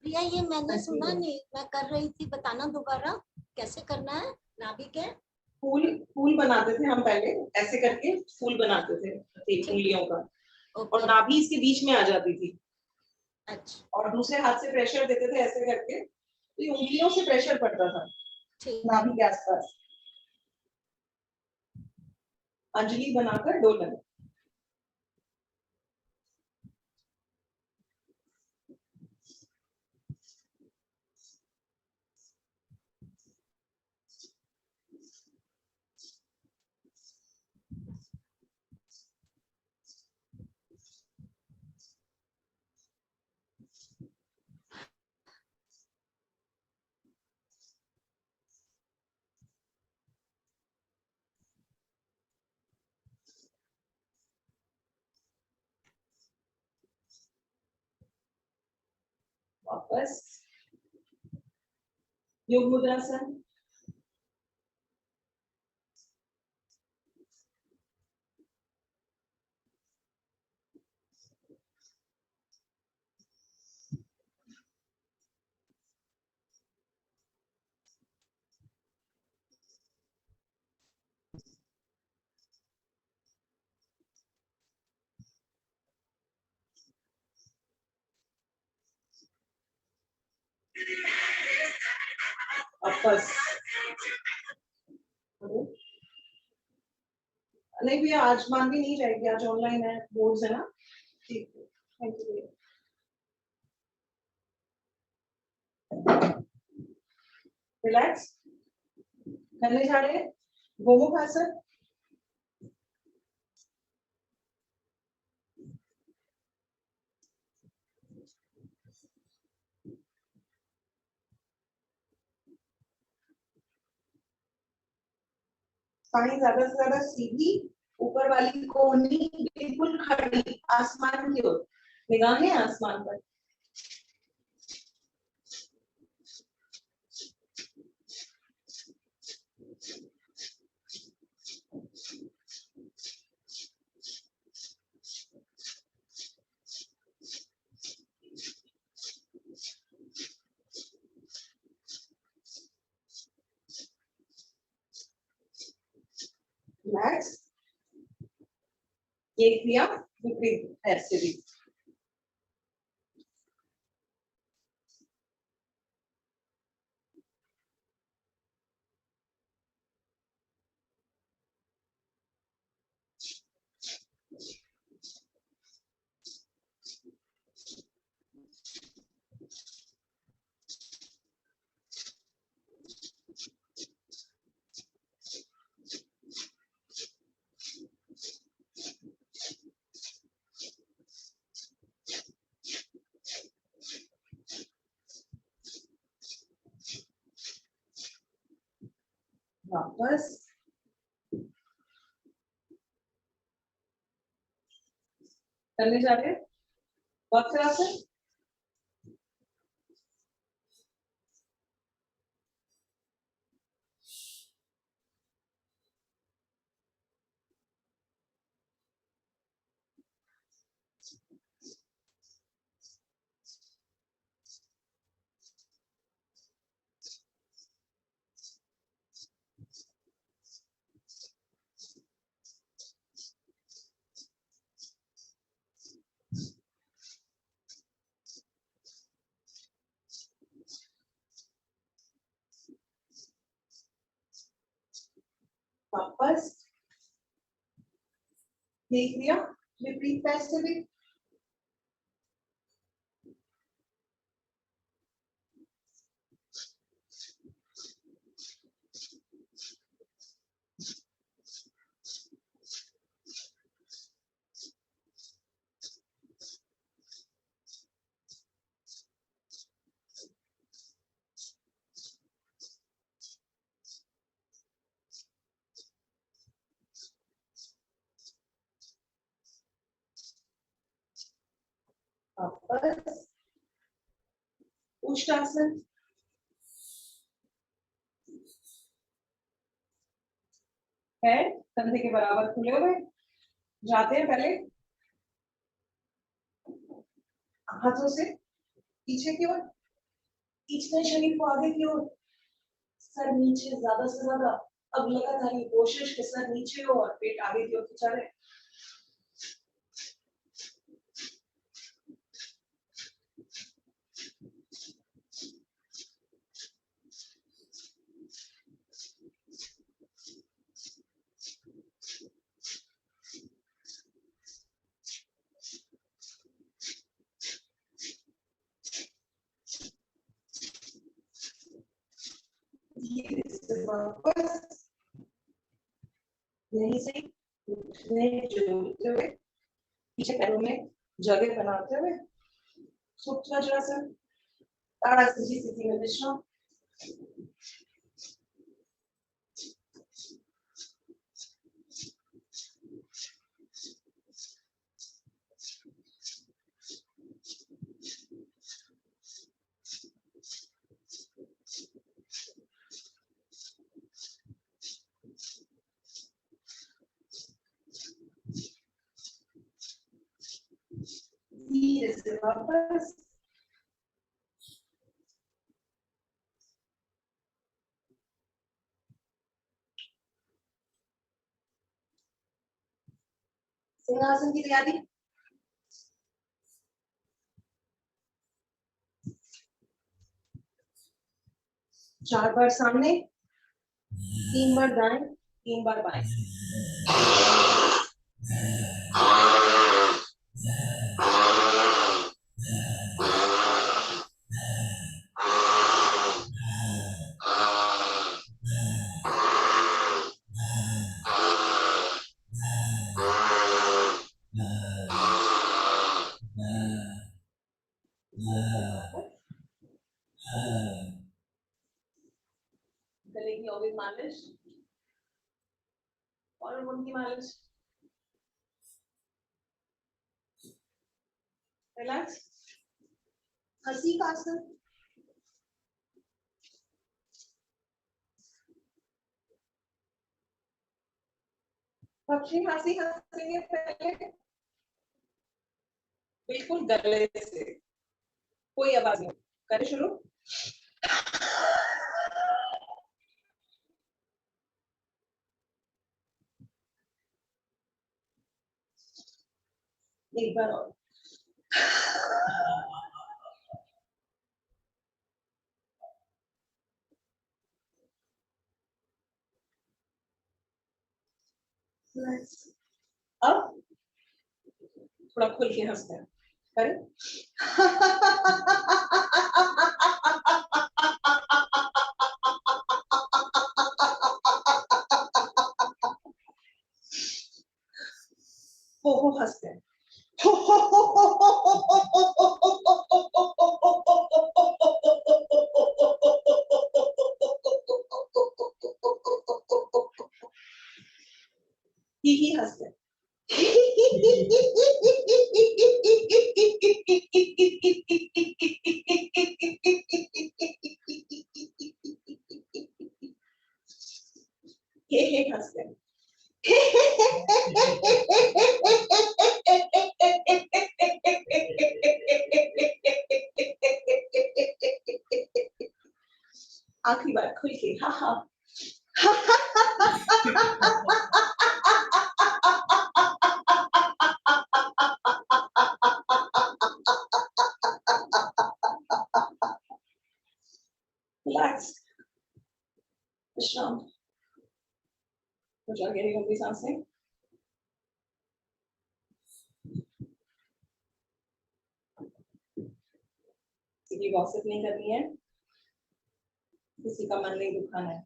[SPEAKER 4] प्रिया, ये मैंने सुना नहीं, मैं कर रही थी, बताना दोबारा कैसे करना है। नाभि के
[SPEAKER 1] फूल फूल बनाते थे हम पहले, ऐसे करके फूल बनाते थे उंगलियों का, और नाभि इसके बीच में आ जाती थी।
[SPEAKER 4] अच्छा,
[SPEAKER 1] और दूसरे हाथ से प्रेशर देते थे ऐसे करके, तो ये उंगलियों से प्रेशर पड़ता था
[SPEAKER 4] ठीक।
[SPEAKER 1] नाभि के आसपास। अंजलि बनाकर डोलन। वापस, योग मुद्रासन। वापस। नहीं भैया, आज मान भी नहीं जाएगी, आज ऑनलाइन है, बोर्ड्स है ना। ठीक है, थैंक यू भैया। रिलैक्स करने जा रहे हैं गोमुख आसन। स्पाइन ज्यादा से ज्यादा सीधी, ऊपर वाली कोहनी बिल्कुल खड़ी आसमान की ओर, निगाहें आसमान पर। रिलैक्स। ये क्रिया विपरीत पैर से भी। वापस करने जा रहे हैं वक्रासन। वापस ये क्रिया विपरीत पैर से भी। वापस उष्टासन। पैर कंधे के बराबर खुले हुए जाते हैं, पहले हाथों से पीछे की ओर खींचते हैं, शरीर को आगे की ओर, सर नीचे ज्यादा से ज्यादा। अब लगातार ये कोशिश के सर नीचे हो और पेट आगे की ओर खिंचा रहे। वापस यहीं से उठने जोड़ते हुए पीछे पैरों में जगह बनाते हुए सूक्ष्मासन, ताड़ासन की स्थिति में विश्राम। धीरे से वापस सिंहासन की तैयारी। चार बार सामने, 3 बार दाएं, 3 बार बाएं। गले की ओविल मालिश। और उनकी मालिश। रिलैक्स। हंसी का आसन। पक्षी हंसी हंसेंगे पहले बिल्कुल गले से, कोई आवाज नहीं। करें शुरू। एक बार और। अब थोड़ा खुल के हंसते हैं। करें। हो हंसते हैं। ही हंसते हैं। हे हंसते हैं। आखिरी बार खुल के हा हा। रिलैक्स। विश्राम हो जाए। गहरी लंबी सांसें। किसी की गॉसिप नहीं करनी है, किसी का मन नहीं दुखाना है,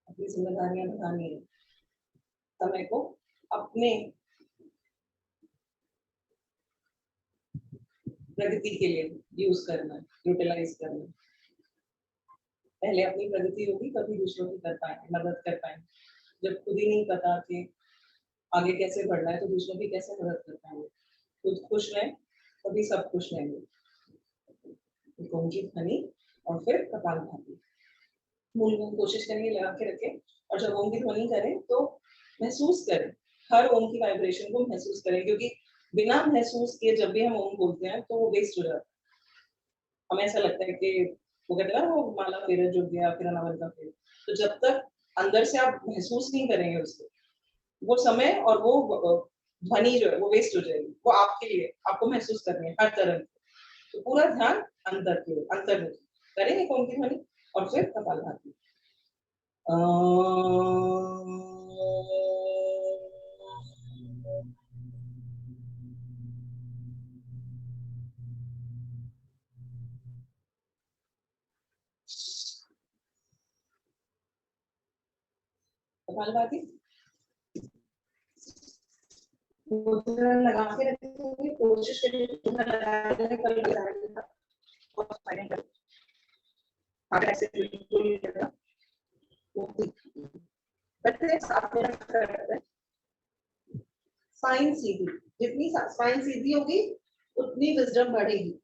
[SPEAKER 1] अपनी जिम्मेदारियां निभानी है। समय को अपने प्रगति के लिए यूज करना है, यूटिलाइज करना है। पहले अपनी प्रगति होगी तभी दूसरों की कर पाएंगे, मदद कर पाएंगे। जब खुद ही नहीं पता कि आगे कैसे बढ़ना है तो दूसरों की कैसे मदद कर पाएंगे। खुद खुश रहे तभी सब खुश रहेंगे। गोमती ध्वनि और फिर कपालभाति। मूल में कोशिश करेंगे लगा के रखें, और जब ओम की ध्वनि करें तो महसूस करें, हर ओम की वाइब्रेशन को महसूस करें, क्योंकि बिना महसूस किए जब भी हम ओम बोलते हैं तो वो वेस्ट हो जाता है। हमें ऐसा लगता है कि वो कहते हैं ना, वो माला फेरा जुड़ गया फिर अनावल का फेर। तो जब तक अंदर से आप महसूस नहीं करेंगे उसको, वो समय और वो ध्वनि जो है वो वेस्ट हो जाएगी। वो आपके लिए, आपको महसूस करनी है हर तरह की। तो पूरा ध्यान अंतर की ओर, अंतर्मुखी करेंगे ओम की ध्वनि और फिर कपालभाति। कपालभाति मुद्रा लगा के रखेंगे, कोशिश करें लगाने का लगाने बहुत फायदा है। अगर ऐसे बिल्कुल लगा वो बच्चे साथ में करते हैं। स्पाइन सीधी, जितनी स्पाइन सीधी होगी उतनी विजडम बढ़ेगी।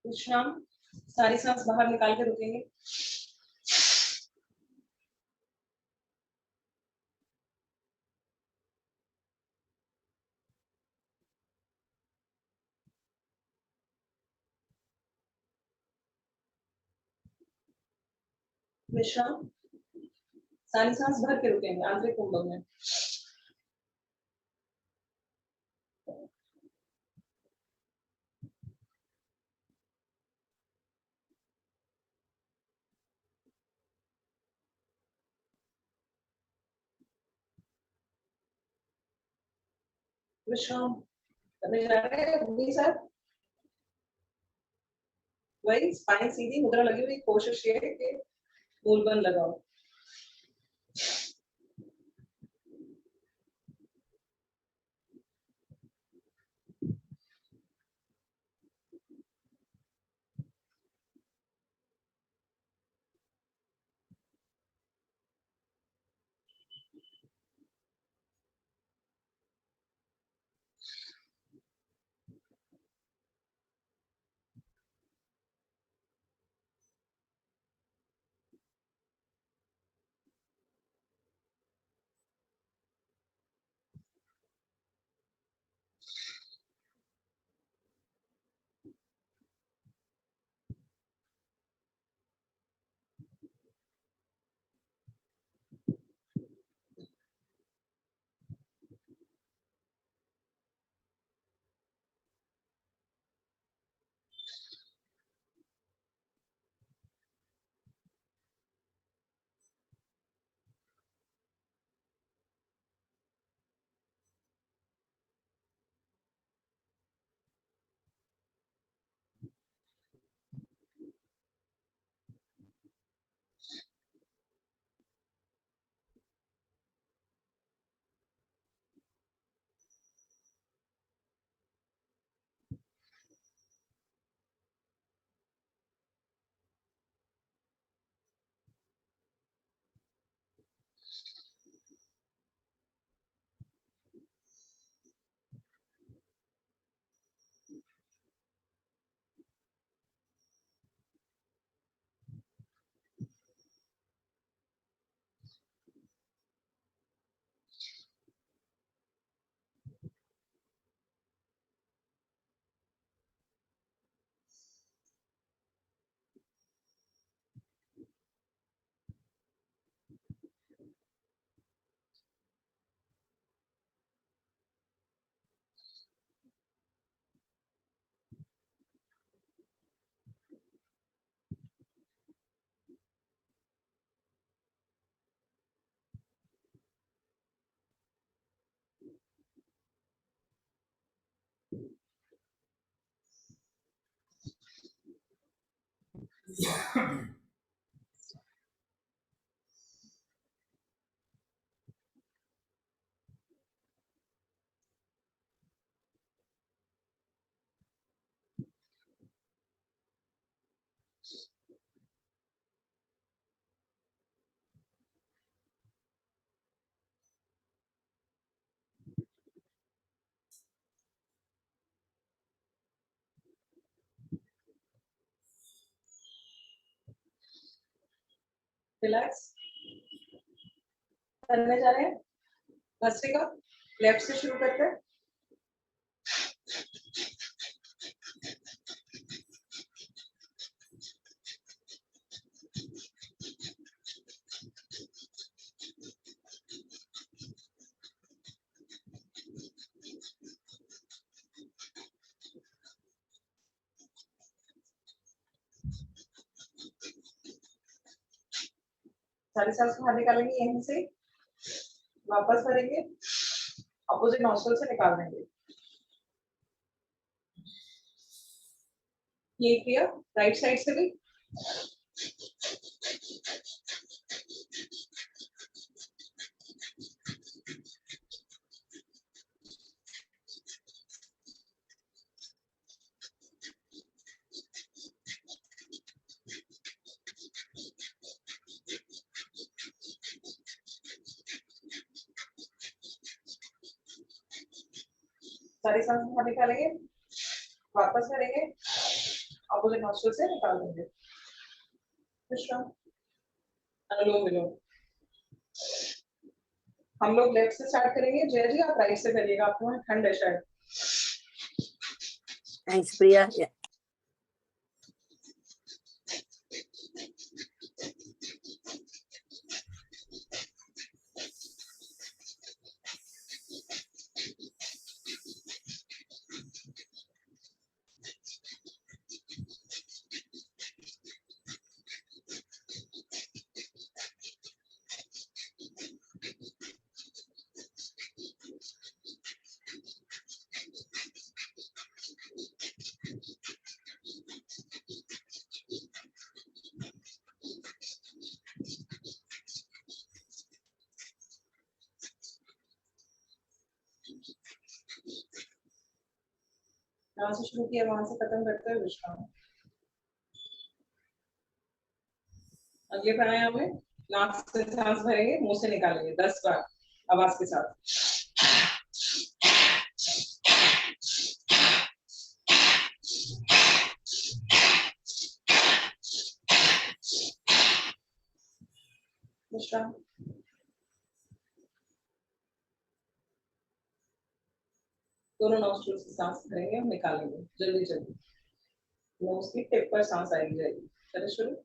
[SPEAKER 1] विश्राम, सारी सांस बाहर निकाल के रुकेंगे। विश्राम, सारी सांस भर के रुकेंगे आंतरिक कुंभक में। विश्राम करने जा रहे हैं भूमि सर। वही स्पाइन सीधी, मुद्रा लगी हुई, कोशिश ये है कि मूलबंध लगाओ। रिलैक्स करने जा रहे हैं। भस्त्रिका लेफ्ट से शुरू करते हैं। सारी सांस बाहर निकालेंगे यहीं से, वापस भरेंगे, अपोजिट नॉस्ट्रल से निकाल देंगे। ये किया, राइट साइड से भी। सारी सांस बाहर निकालेंगे, वापस भरेंगे, अपोजिट नॉस्ट्रल से निकाल देंगे। विश्राम, अनुलोम विलोम। हम लोग लेफ्ट से स्टार्ट करेंगे। जय जी आप राइट से करिएगा, आपको वहाँ ठंड है शायद।
[SPEAKER 3] थैंक्स प्रिया।
[SPEAKER 1] जहाँ से शुरू किया वहां से खत्म करते हुए विश्राम। अगले प्राणायाम में नाक से सांस भरेंगे, मुंह से निकालेंगे 10 बार आवाज के साथ। विश्राम। दोनों नॉस्ट्रिल से सांस भरेंगे और निकालेंगे जल्दी जल्दी। नोज की टिप पर सांस आएगी जाएगी। चलिए शुरू।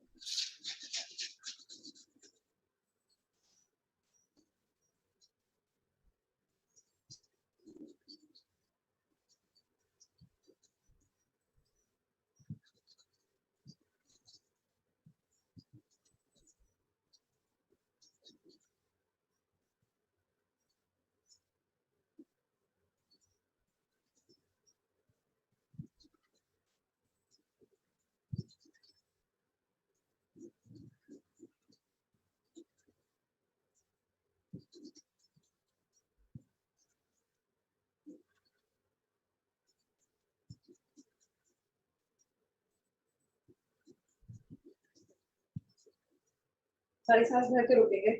[SPEAKER 1] सारी सांस भर के रुकेंगे।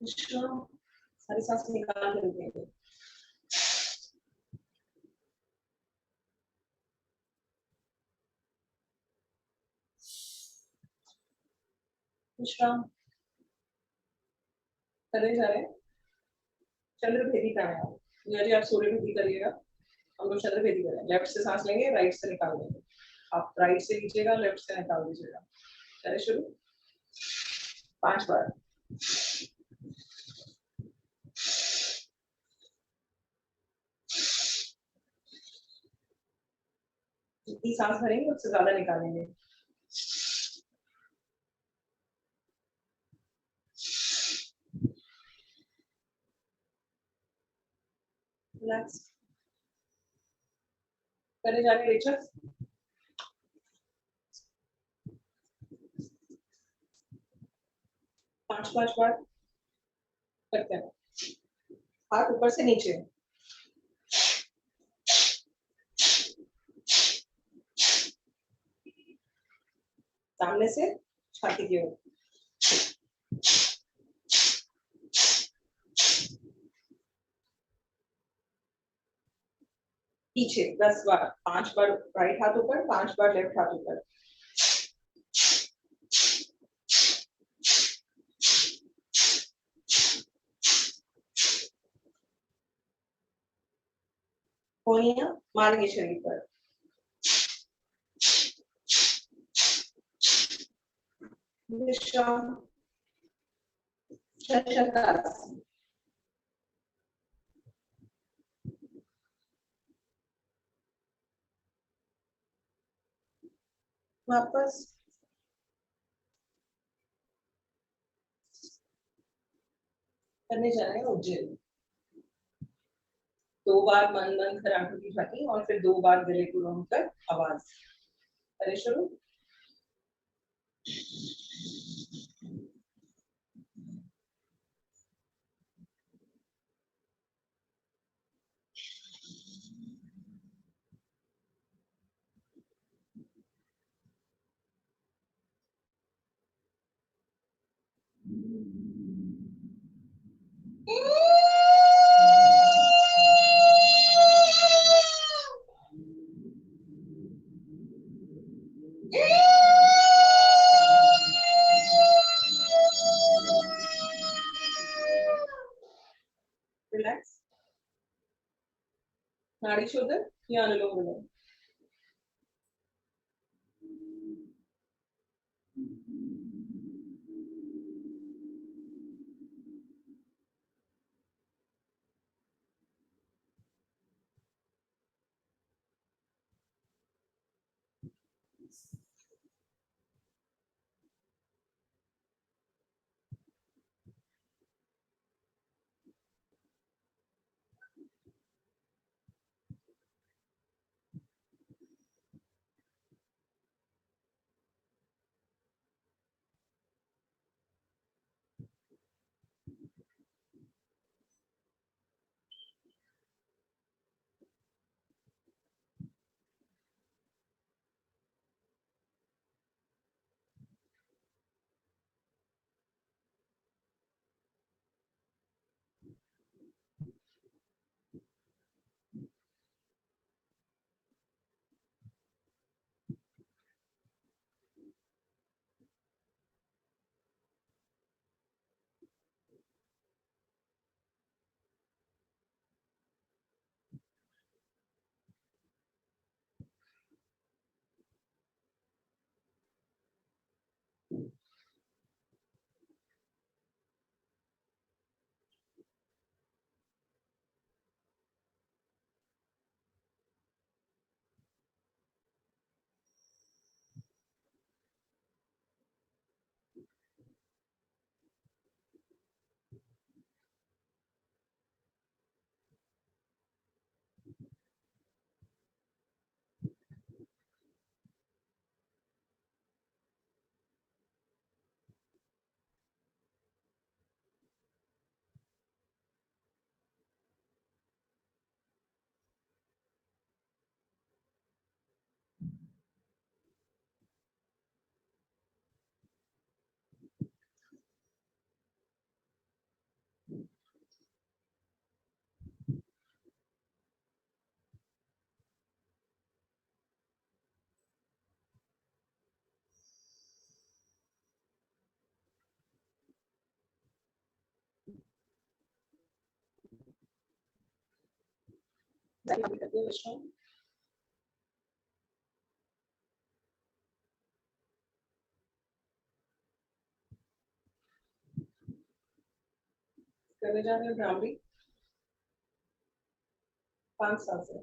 [SPEAKER 1] विश्राम। सारी सांस निकाल के रुकेंगे। विश्राम करे जा रहे हैं। चंद्रभेदी प्राणायाम। जी आप सूर्य भेदी करिएगा, हम लोग चंद्रभेदी करें। लेफ्ट से सांस लेंगे, राइट से निकाल देंगे। आप राइट से लीजिएगा, लेफ्ट से निकाल दीजिएगा। चलिए शुरू। 5 बार। जितनी सांस भरेंगे उससे ज्यादा निकालेंगे। रिलैक्स करे जा रहे रेचल। 5 बार करते हैं, हाथ ऊपर से नीचे, सामने से छाती की ओर, पीछे 10 बार, 5 बार राइट हाथ ऊपर, 5 बार लेफ्ट हाथ ऊपर। कोनिया मारेंगे शरीर पर। विश्राम, शशकासन। वापस करने जा रहे हैं उज्जैन। 2 बार मन मन कर आंखों की झपकी और फिर 2 बार गले को रोक कर आवाज करें शुरू। रिलैक्स, नाड़ी शोधन या अनुलोम विलोम। विश्राम, करने जा रहे हैं भ्रामरी 5 सांसें।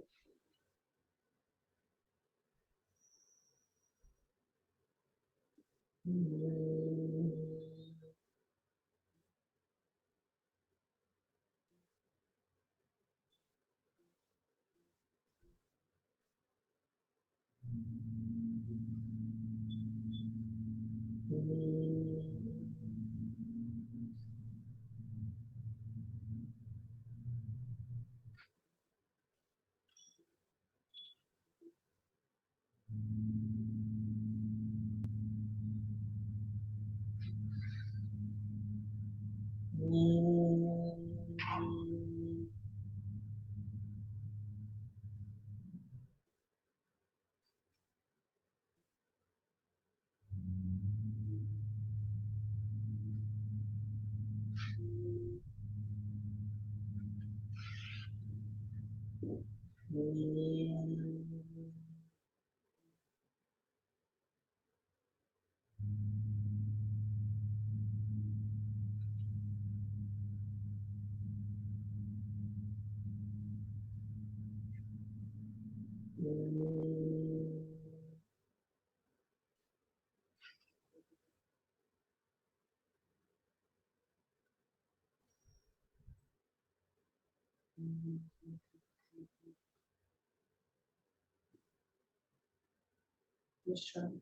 [SPEAKER 1] विश्राम।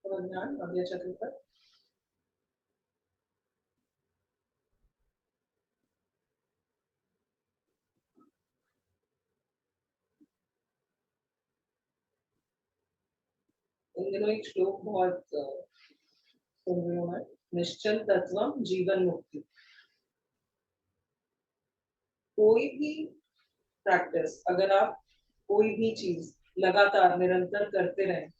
[SPEAKER 1] और ध्यान अभ्य चक्र पर। इन दिनों एक श्लोक बहुत सुन रही हूँ मैं, निश्चल तत्वम जीवन मुक्ति। कोई भी प्रैक्टिस, अगर आप कोई भी चीज लगातार निरंतर करते रहें,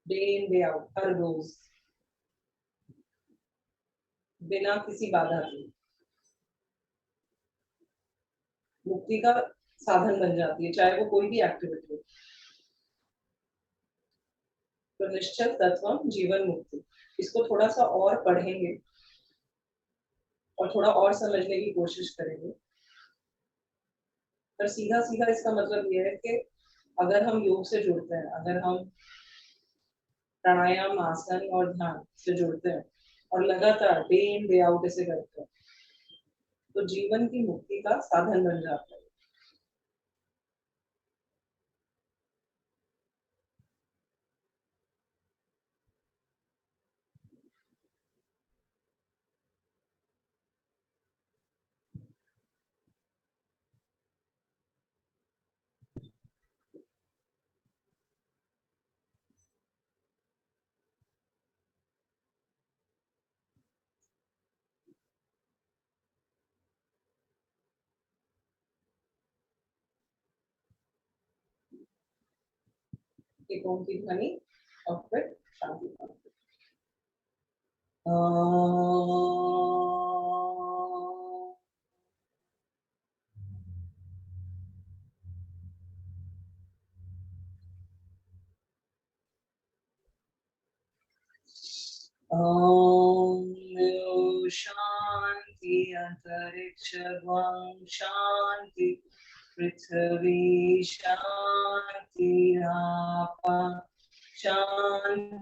[SPEAKER 1] डे इन डे आउट, हर रोज, बिना किसी बाधा के, मुक्ति का साधन बन जाती है, चाहे वो कोई भी एक्टिविटी हो। तो निश्चल तत्वम जीवन मुक्ति, इसको थोड़ा सा और पढ़ेंगे और थोड़ा और समझने की कोशिश करेंगे। पर सीधा सीधा इसका मतलब यह है कि अगर हम योग से जुड़ते हैं, अगर हम प्राणायाम, आसन और ध्यान से जुड़ते हैं और लगातार डे इन डे आउट इसे करते हैं, तो जीवन की मुक्ति का साधन बन जाता है। एक ओम की ध्वनि और फिर शांति का। ओम शांति अंतरिक्ष शांति पृथ्वी शांति आपा शान्तिरोषधयः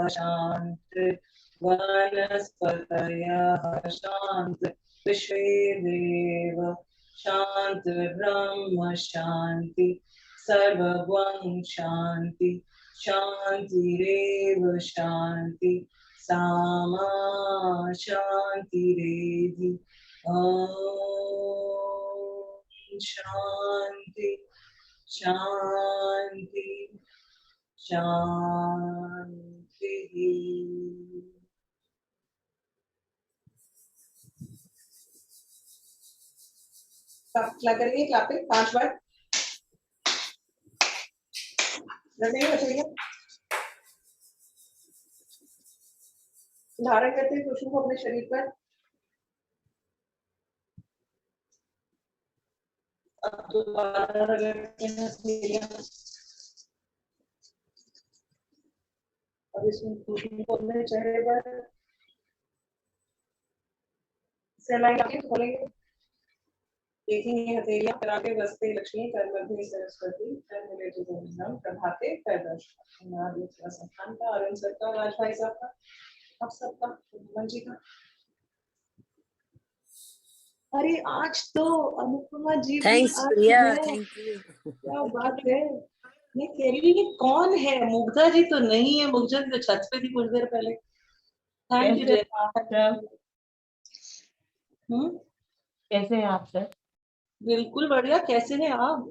[SPEAKER 1] शान्ति वनस्पतयः शान्ति विश्वे देव शान्ति ब्रह्म शान्ति सर्वं शान्ति शान्तिरेव शान्ति सामा शान्तिरेधि। ॐ शान्ति शांति शांति। क्लैप करेंगे, क्लैपिंग 5 बार रखेंगे, बचेंगे। धारण करते हैं खुशबू को अपने शरीर पर। अब दोबारा अब इसमें खुशबू को अपने चेहरे पर खोलेंगे, देखेंगे हथेलियां कराते वस्ते लक्ष्मी कर मध्य सरस्वती कर मिले तो प्रभाते कर दर्शन का अरुण सर का, राज भाई साहब का, आप सबका, भगवान जी का। अरे आज तो अनुपमा जी भी
[SPEAKER 3] थैंक्स
[SPEAKER 1] आज
[SPEAKER 3] प्रिया,
[SPEAKER 1] है,
[SPEAKER 3] थैंक यू।
[SPEAKER 1] क्या बात है। मैं कह रही हूँ कि कौन है, मुग्धा जी तो नहीं है, मुग्धा जी तो छत पे थी कुछ देर पहले। थैंक यू
[SPEAKER 5] कैसे
[SPEAKER 1] जय।
[SPEAKER 5] हैं आप सब?
[SPEAKER 1] हम्म,
[SPEAKER 5] कैसे हैं आप सब?
[SPEAKER 1] बिल्कुल बढ़िया। कैसे हैं आप?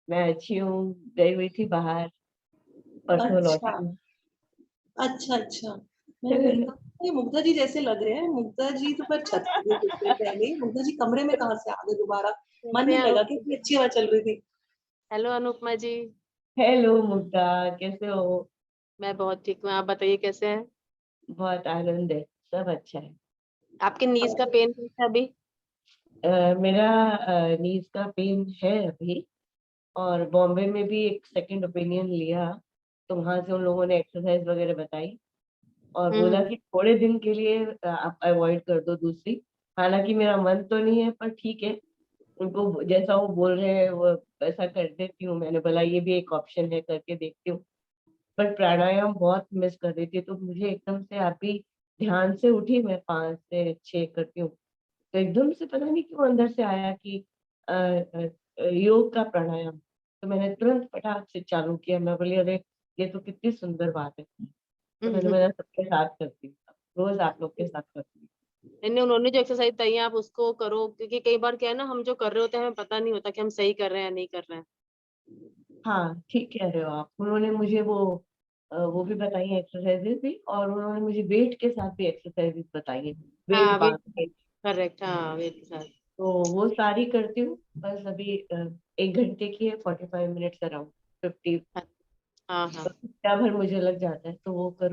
[SPEAKER 5] मैं अच्छी हूँ। गई हुई थी बाहर, परसों
[SPEAKER 1] अच्छा
[SPEAKER 5] लौटी हूँ।
[SPEAKER 1] अच्छा अच्छा। मैंने कहा, ये मुग्धा जी जैसे लग रहे हैं। मुग्धा जी तो पर छत पे थे कुछ देर पहले ही। मुग्धा जी कमरे में कहाँ से आ गए दोबारा? मन
[SPEAKER 6] कैसे
[SPEAKER 1] नहीं
[SPEAKER 6] हैं
[SPEAKER 1] लगा
[SPEAKER 6] अनुप
[SPEAKER 1] कि इतनी अच्छी हवा चल रही थी।
[SPEAKER 6] हेलो अनुपमा जी।
[SPEAKER 5] हेलो मुग्धा, कैसे हो?
[SPEAKER 6] मैं बहुत ठीक हूँ, आप बताइए कैसे हैं?
[SPEAKER 5] बहुत आनंद है, सब अच्छा है।
[SPEAKER 6] आपके नीज का पेन कैसा है अभी?
[SPEAKER 5] मेरा नीज का पेन है अभी, और बॉम्बे में भी एक सेकंड ओपिनियन लिया, तो वहां से उन लोगों ने एक्सरसाइज वगैरह बताई और बोला
[SPEAKER 6] हम्म।
[SPEAKER 5] कि थोड़े दिन के लिए आप अवॉइड कर दो दूसरी। हालांकि मेरा मन तो नहीं है, पर ठीक है, उनको जैसा वो बोल रहे हैं वो वैसा कर देती हूँ। मैंने बोला ये भी एक ऑप्शन है, करके देखती हूँ। पर प्राणायाम बहुत मिस कर रही थी, तो मुझे एकदम से अभी ध्यान से उठी, मैं 5 से 6 करती हूँ, तो एकदम से पता नहीं क्यों अंदर से आया कि योग का प्राणायाम। तो मैंने तुरंत फटाक से चालू किया। मैं बोली अरे ये तो कितनी सुंदर बात है, तो मैंने बोला सबके साथ करती हूँ, रोज आप लोग के साथ करती हूँ।
[SPEAKER 6] नहीं, उन्होंने जो एक्सरसाइज बताई है आप उसको करो, क्योंकि कई बार क्या है ना, हम जो कर रहे होते हैं हमें पता नहीं होता कि हम सही कर रहे हैं या नहीं कर रहे हैं।
[SPEAKER 5] हाँ ठीक कह रहे हो आप। उन्होंने मुझे वो भी बताई है एक्सरसाइजेज भी, और उन्होंने मुझे वेट के साथ भी एक्सरसाइजेज बताई है, वेट
[SPEAKER 6] हाँ वेट,
[SPEAKER 5] बांध के।
[SPEAKER 6] करेक्ट, हाँ वेट के साथ।
[SPEAKER 5] तो वो सारी करती हूँ। बस अभी 1 घंटे की है, 45 मिनट्स अराउंड 50,
[SPEAKER 6] हाँ हाँ।
[SPEAKER 5] घंटा भर मुझे लग जाता है, तो वो करूँ।